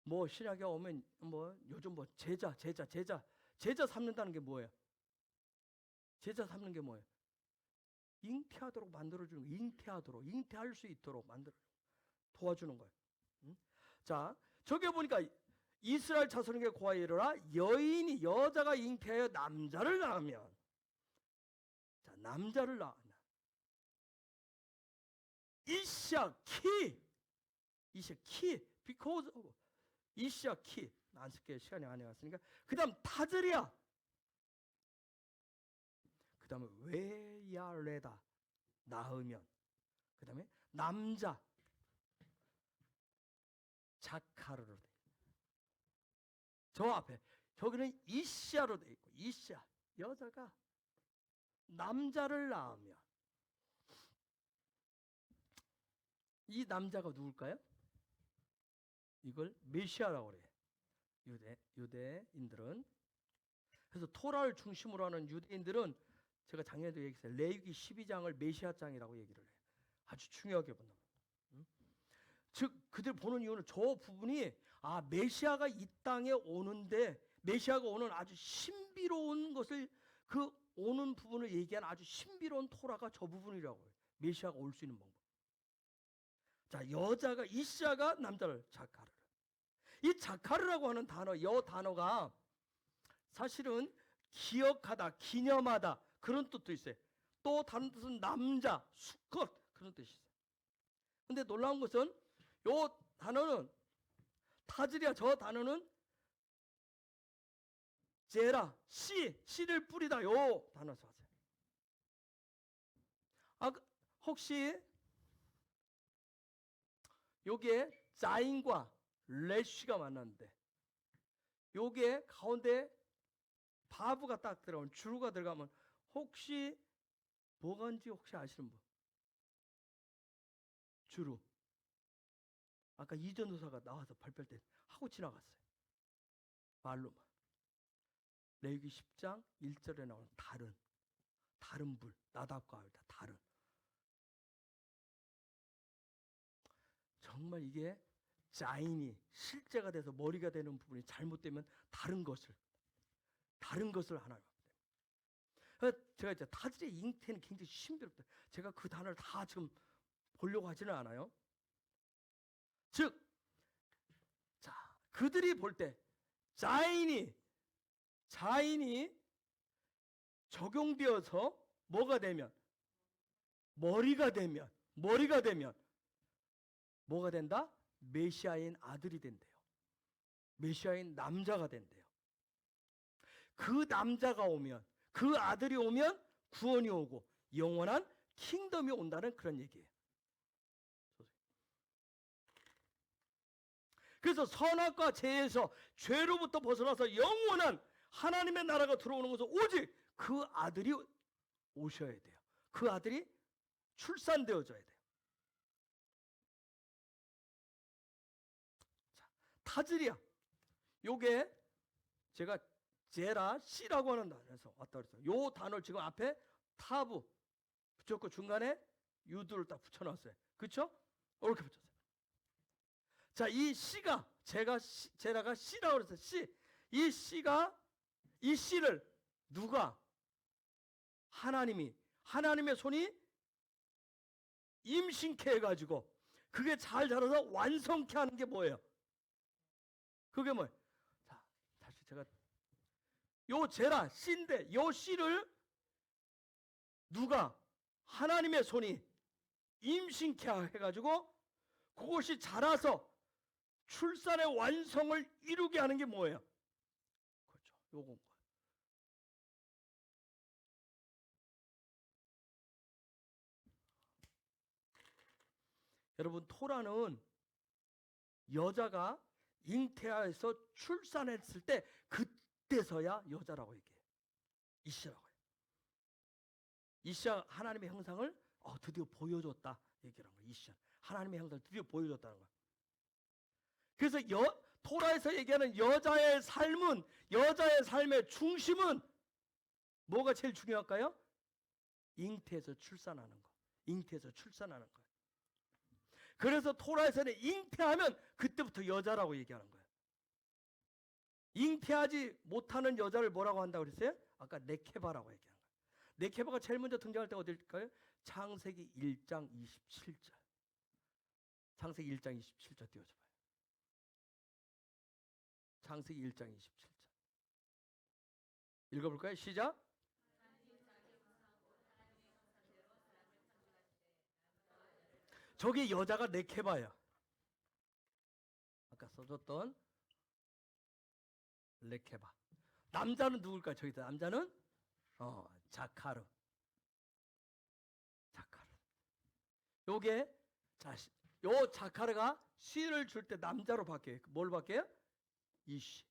뭐 신약에 오면 뭐 요즘 뭐 제자 삼는다는 게 뭐예요? 제자 삼는 게 뭐예요? 잉태하도록 만들어주는 거예요. 잉태할 수 있도록 도와주는 거예요. 자, 저기 보니까 이스라엘 자손에게 고하여 이르라, 여자가 잉태하여 남자를 낳으면, 자, 남자를 낳으면 이샤키 because of 이샤키 안 쓸게요. 시간이 안 해왔으니까. 그 다음 타즈리아, 그 다음에 웨야레다 낳으면, 그 다음에 남자 자카르로 돼. 저 앞에 저기는 이샤로 돼 있고, 이샤 여자가 남자를 낳으면, 이 남자가 누굴까요? 이걸 메시아라고 그래요. 유대인들은. 그래서 토라를 중심으로 하는 유대인들은, 제가 작년에도 얘기했어요. 레위기 12장을 메시아장이라고 얘기를 해요. 아주 중요하게 본다. 즉 그들 보는 이유는 저 부분이 메시아가 이 땅에 오는데, 메시아가 오는 아주 신비로운 것을, 그 오는 부분을 얘기한 아주 신비로운 토라가 저 부분이라고 해요. 메시아가 올 수 있는 방법. 자, 여자가 이샤가 남자를 자카르. 이 자카르라고 하는 단어, 이 단어가 사실은 기억하다, 기념하다 그런 뜻도 있어요. 또 다른 뜻은 남자, 수컷 그런 뜻이 있어요. 근데 놀라운 것은 요 단어는 타즈리아, 저 단어는 제라, 씨를 뿌리다, 요 단어 써서. 혹시 요게 자인과 레쉬가 만났는데, 요게 가운데 바브가 딱 들어가면, 주루가 들어가면 혹시 뭐가인지 혹시 아시는 분? 주루. 아까 이전도사가 나와서 발표할 때 하고 지나갔어요. 말로만. 레위기 10장 1절에 나오는 다른 불, 나답과 아비다, 다른. 정말 이게 자인이 실제가 돼서 머리가 되는 부분이 잘못되면 다른 것을 하나님 앞에. 제가 이제 타즈리의 잉태는 굉장히 신비롭다. 제가 그 단어를 다 지금 보려고 하지는 않아요. 즉, 자, 그들이 볼 때 자인이 적용되어서 뭐가 되면, 머리가 되면 뭐가 된다? 메시아인 아들이 된대요. 메시아인 남자가 된대요. 그 남자가 오면, 그 아들이 오면 구원이 오고 영원한 킹덤이 온다는 그런 얘기예요. 그래서 선악과 죄에서, 죄로부터 벗어나서 영원한 하나님의 나라가 들어오는 것은 오직 그 아들이 오셔야 돼요. 그 아들이 출산되어져야 돼요. 자, 타즈리아, 요게 제가 제라 씨라고 하는 단어에서 왔다 그랬어요. 요 단어를 지금 앞에 타브 붙였고 중간에 유두를 딱 붙여놨어요. 그렇죠? 이렇게 붙였어요. 자, 이 씨가 제라가 씨라고 그랬어요. 씨. 이 씨가 이 씨를 누가 하나님의 손이 임신케 해가지고 그게 잘 자라서 완성케 하는 게 뭐예요? 그게 뭐예요? 자, 다시 제가 요 제라 씨인데 요 씨를 누가 하나님의 손이 임신케 해가지고 그것이 자라서 출산의 완성을 이루게 하는 게 뭐예요? 그렇죠. 요건 거예요. 여러분, 토라는 여자가 잉태하여서 출산했을 때 그때서야 여자라고 얘기해요. 이시라고 해요. 이시야 하나님의 형상을 드디어 보여줬다 얘기하는 거예요. 이시야 하나님의 형상을 드디어 보여줬다는 거예요. 그래서 토라에서 얘기하는 여자의 삶의 중심은 뭐가 제일 중요할까요? 잉태해서 출산하는 거. 잉태해서 출산하는 거예요. 그래서 토라에서는 잉태하면 그때부터 여자라고 얘기하는 거예요. 잉태하지 못하는 여자를 뭐라고 한다고 그랬어요? 아까 네케바라고 얘기하는 거예요. 네케바가 제일 먼저 등장할 때가 어딜까요? 창세기 1장 27절. 창세기 1장 27절 띄워줘봐요. 창세기 1장 27절. 읽어볼까요? 시작. 저게 여자가 네케바야. 아까 써줬던 네케바. 남자는 누굴까요? 저기다 남자는 자카르. 요게 요 자카르가 씨를 줄 때 남자로 바뀌어요. 뭘 바뀌어요? 이씨.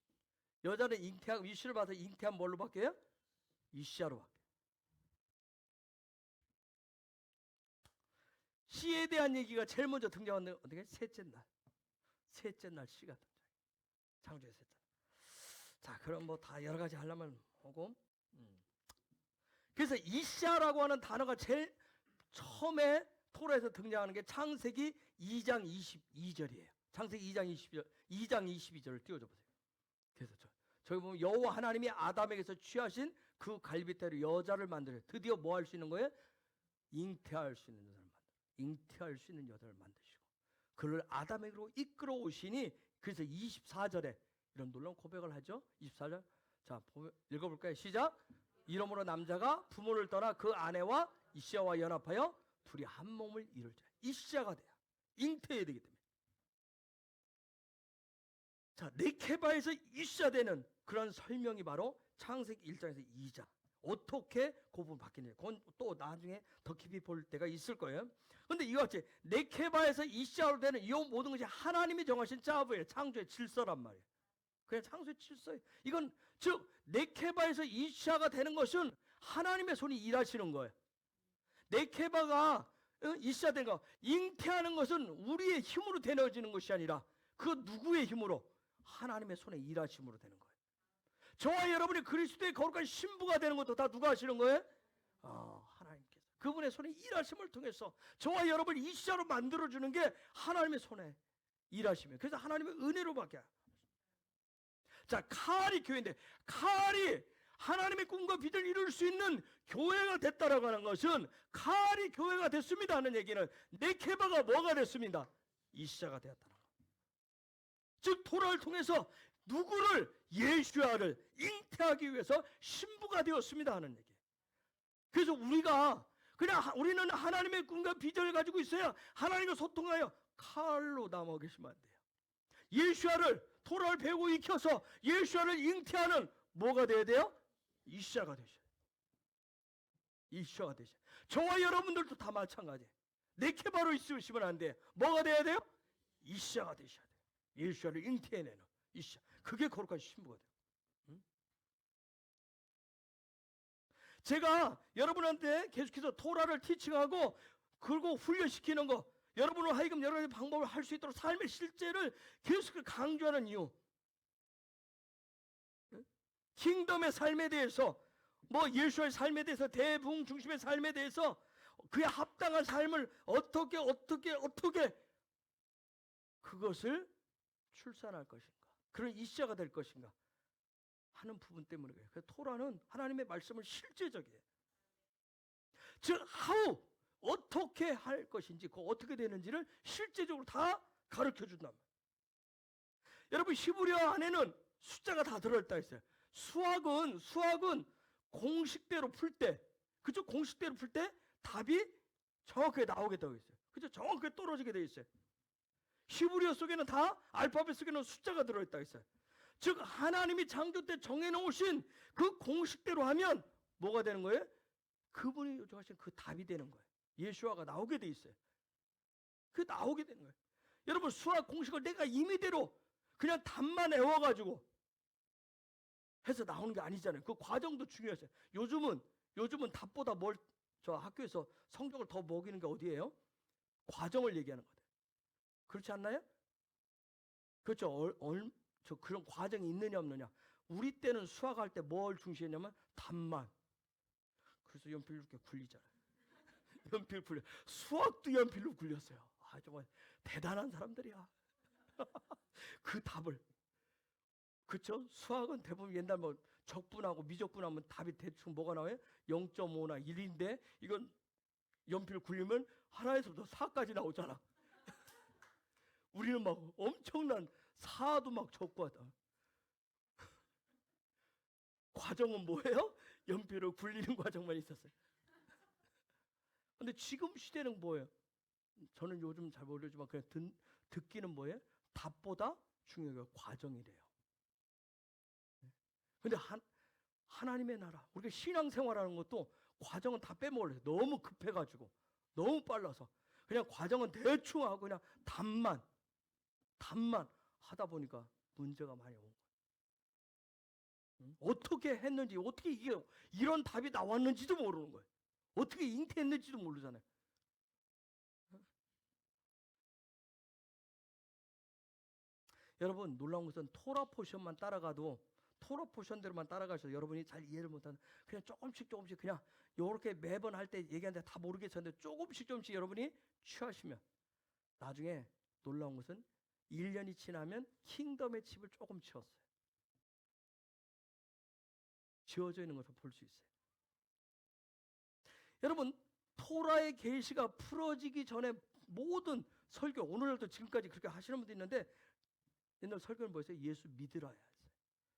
여자는 잉태하고 이씨를 봐서 잉태하면 뭘로 바뀌어요? 이씨아로 바뀌어요. 씨에 대한 얘기가 제일 먼저 등장하는 어떻게? 셋째 날 씨가 등장해요. 창조의 셋째 날. 자, 그럼 뭐 다 여러 가지 하려면 하고. 그래서 이샤라고 하는 단어가 제일 처음에 토라에서 등장하는 게 창세기 2장 22절이에요. 창세기 2장 22절을 띄워줘 보세요. 그래서 저기 보면 여호와 하나님이 아담에게서 취하신 그 갈빗대로 여자를 만들어요. 드디어 뭐 할 수 있는 거예요? 잉태할 수 있는 여자를 잉태할 수 있는 여자를 만드시고 그를 아담에게로 이끌어 오시니 그래서 24절에 이런 놀라운 고백을 하죠. 24절. 자, 읽어볼까요? 시작. 이러므로 남자가 부모를 떠나 그 아내와 이시아와 연합하여 둘이 한 몸을 이룰자. 이시아가 돼요. 잉태해야 되기 때문에. 자, 네케바에서 이시아 되는 그런 설명이 바로 창세기 1장에서 2장. 어떻게 그 부분 바뀌느냐. 그건 또 나중에 더 깊이 볼 때가 있을 거예요. 근데 이거 같이 네케바에서 이시아로 되는 이 모든 것이 하나님이 정하신 짜부예요. 창조의 질서란 말이에요. 그냥 창조의 질서예요. 이건 즉 네케바에서 이시아가 되는 것은 하나님의 손이 일하시는 거예요. 네케바가 이시아 된 거, 잉태하는 것은 우리의 힘으로 되어지는 것이 아니라 그 누구의 힘으로? 하나님의 손에 일하심으로 되는 거예요. 저와 여러분이 그리스도의 거룩한 신부가 되는 것도 다 누가 하시는 거예요? 하나님께서. 그분의 손에 일하심을 통해서 저와 여러분을 이시아로 만들어주는 게 하나님의 손에 일하시면. 그래서 하나님의 은혜로밖에. 자, 칼이 교회인데 칼이 하나님의 꿈과 비전을 이룰 수 있는 교회가 됐다라고 하는 것은 칼이 교회가 됐습니다 하는 얘기는 네케바가 뭐가 됐습니다? 이시아가 되었다는 것. 즉 토라를 통해서 누구를? 예수야를 잉태하기 위해서 신부가 되었습니다 하는 얘기. 그래서 우리는 하나님의 꿈과 비전을 가지고 있어야 하나님과 소통하여 칼로 남아 계시면 안 돼요. 예수야를 토라를 배우고 익혀서 예수야를 잉태하는 뭐가 돼야 돼요? 이시아가 되셔야 돼요. 이시아가 되셔야 돼요. 저와 여러분들도 다 마찬가지예요. 네케바로 있으시면 안 돼요. 뭐가 돼야 돼요? 이시아가 되셔야 돼요. 예수야를 잉태해내는 이시아. 그게 거룩한 신부가 돼요. 제가 여러분한테 계속해서 토라를 티칭하고 그리고 훈련시키는 거, 여러분을 하여금 여러 가지 방법을 할 수 있도록 삶의 실제를 계속 강조하는 이유. 킹덤의 삶에 대해서, 뭐 예수의 삶에 대해서, 대부흥 중심의 삶에 대해서 그에 합당한 삶을 어떻게 그것을 출산할 것인가, 그런 이시아가 될 것인가 하는 부분 때문에 그래요. 그래서 토라는 하나님의 말씀을 실제적이에요. 즉 how, 어떻게 할 것인지, 그 어떻게 되는지를 실제적으로 다 가르쳐 준단 말이에요. 여러분, 히브리어 안에는 숫자가 다 들어있다 했어요. 수학은 공식대로 풀 때, 그죠? 공식대로 풀 때 답이 정확하게 나오게 되어 있어요. 그죠? 정확하게 떨어지게 되어 있어요. 히브리어 속에는 다, 알파벳 속에는 숫자가 들어있다 했어요. 즉 하나님이 창조 때 정해놓으신 그 공식대로 하면 뭐가 되는 거예요? 그분이 요청하신 그 답이 되는 거예요. 예수아가 나오게 돼 있어요. 그 나오게 되는 거예요. 여러분, 수학 공식을 내가 임의대로 그냥 답만 외워가지고 해서 나오는 게 아니잖아요. 그 과정도 중요했어요. 요즘은 답보다 저 학교에서 성적을 더 먹이는 게 어디예요? 과정을 얘기하는 거예요. 그렇지 않나요? 그렇죠. 저 그런 과정이 있느냐 없느냐. 우리 때는 수학할 때 뭘 중시했냐면 답만. 그래서 연필 이렇게 굴리잖아요. 연필 굴려. 수학도 연필로 굴렸어요. 아, 정말 대단한 사람들이야. 그 답을. 그렇죠? 수학은 대부분 옛날 뭐 적분하고 미적분하면 답이 대충 뭐가 나와요? 0.5나 1인데 이건 연필 굴리면 하나에서부터 4까지 나오잖아. 우리는 막 엄청난 4도 막 적고 하다. 과정은 뭐예요? 연필을 굴리는 과정만 있었어요. 근데 지금 시대는 뭐예요? 저는 요즘 잘 모르지만 그냥 듣기는 뭐예요? 답보다 중요한 게 과정이래요. 근데 하나님의 나라, 우리가 신앙생활하는 것도 과정은 다 빼먹으려고, 너무 급해가지고, 너무 빨라서 그냥 과정은 대충 하고 그냥 답만 하다 보니까 문제가 많이 온 거예요. 어떻게 했는지, 어떻게 이게 이런 답이 나왔는지도 모르는 거예요. 어떻게 잉태했는지도 모르잖아요. 여러분, 놀라운 것은 토라 포션만 따라가도, 토라 포션대로만 따라가셔서 여러분이 잘 이해를 못하는, 그냥 조금씩 그냥 요렇게 매번 할 때 얘기하는데 다 모르겠었는데 조금씩 여러분이 취하시면 나중에 놀라운 것은 1년이 지나면 킹덤의 집을 조금 지었어요. 지어져 있는 것을 볼 수 있어요. 여러분, 토라의 계시가 풀어지기 전에 모든 설교, 오늘날도 지금까지 그렇게 하시는 분도 있는데, 옛날 설교는 뭐였어요? 예수 믿으라 했어요.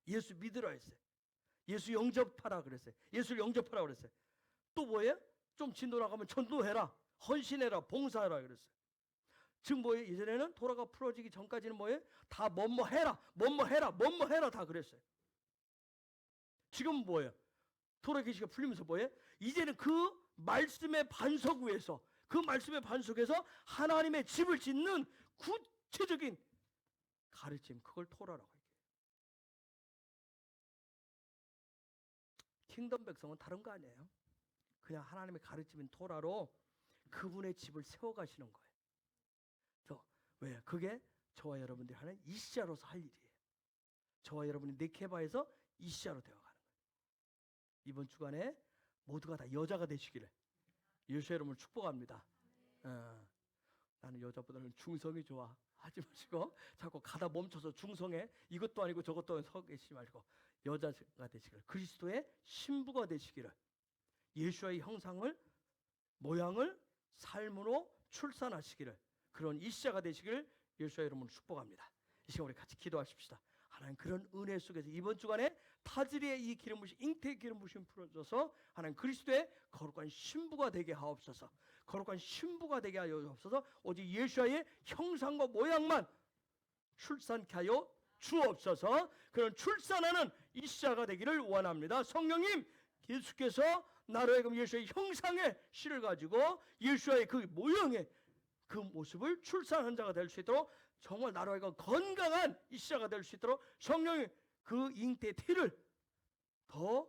예수 믿으라 했어요. 예수 영접하라 그랬어요. 예수를 영접하라 그랬어요. 또 뭐예요? 좀 진도 나가면 전도해라, 헌신해라, 봉사해라 그랬어요. 지금 뭐예요? 예전에는 토라가 풀어지기 전까지는 뭐예요? 다 뭐뭐해라 다 그랬어요. 지금 뭐예요? 토라 계시가 풀리면서 뭐예요? 이제는 그 말씀의 반석 위에서, 그 말씀의 반석에서 하나님의 집을 짓는 구체적인 가르침, 그걸 토라라고 얘기해요. 킹덤 백성은 다른 거 아니에요. 그냥 하나님의 가르침인 토라로 그분의 집을 세워가시는 거예요. 왜? 그게 저와 여러분들이 하는 이시아로서 할 일이에요. 저와 여러분이 네케바에서 이시아로 되어가는 거예요. 이번 주간에 모두가 다 여자가 되시기를 예수의 이름으로 축복합니다. 나는 여자보다는 중성이 좋아 하지 마시고, 자꾸 가다 멈춰서 중성에 이것도 아니고 저것도 아니고 서 계시지 말고 여자가 되시기를, 그리스도의 신부가 되시기를, 예수의 형상을, 모양을 삶으로 출산하시기를, 그런 이시아가 되시기를 예수의 이름으로 축복합니다. 이 시간 우리 같이 기도하십시다. 하나님, 그런 은혜 속에서 이번 주간에 타즈리의 이 기름 부심, 잉태의 기름 부심 풀어줘서 하나님 그리스도의 거룩한 신부가 되게 하옵소서. 거룩한 신부가 되게 하옵소서. 오직 예수의 형상과 모양만 출산케 하여 주옵소서. 그런 출산하는 이시아가 되기를 원합니다. 성령님, 예수께서 나로 하여금 예수의 형상의 씨를 가지고 예수의 그 모양의 그 모습을 출산한 자가 될 수 있도록, 정말 나로 하여금 건강한 이시아가 될 수 있도록 성령이 그 잉태 티를 더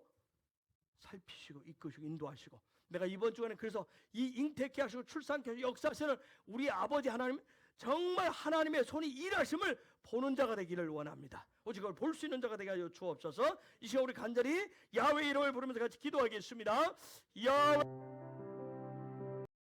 살피시고 이끄시고 인도하시고, 내가 이번 주간에 그래서 이 잉태케 하시고 출산케 하시고 역사하시는 우리 아버지 하나님, 정말 하나님의 손이 일하심을 보는 자가 되기를 원합니다. 오직 그걸 볼 수 있는 자가 되게 하여 주옵소서. 이 시간 우리 간절히 야훼 이름을 부르면서 같이 기도하겠습니다. 야훼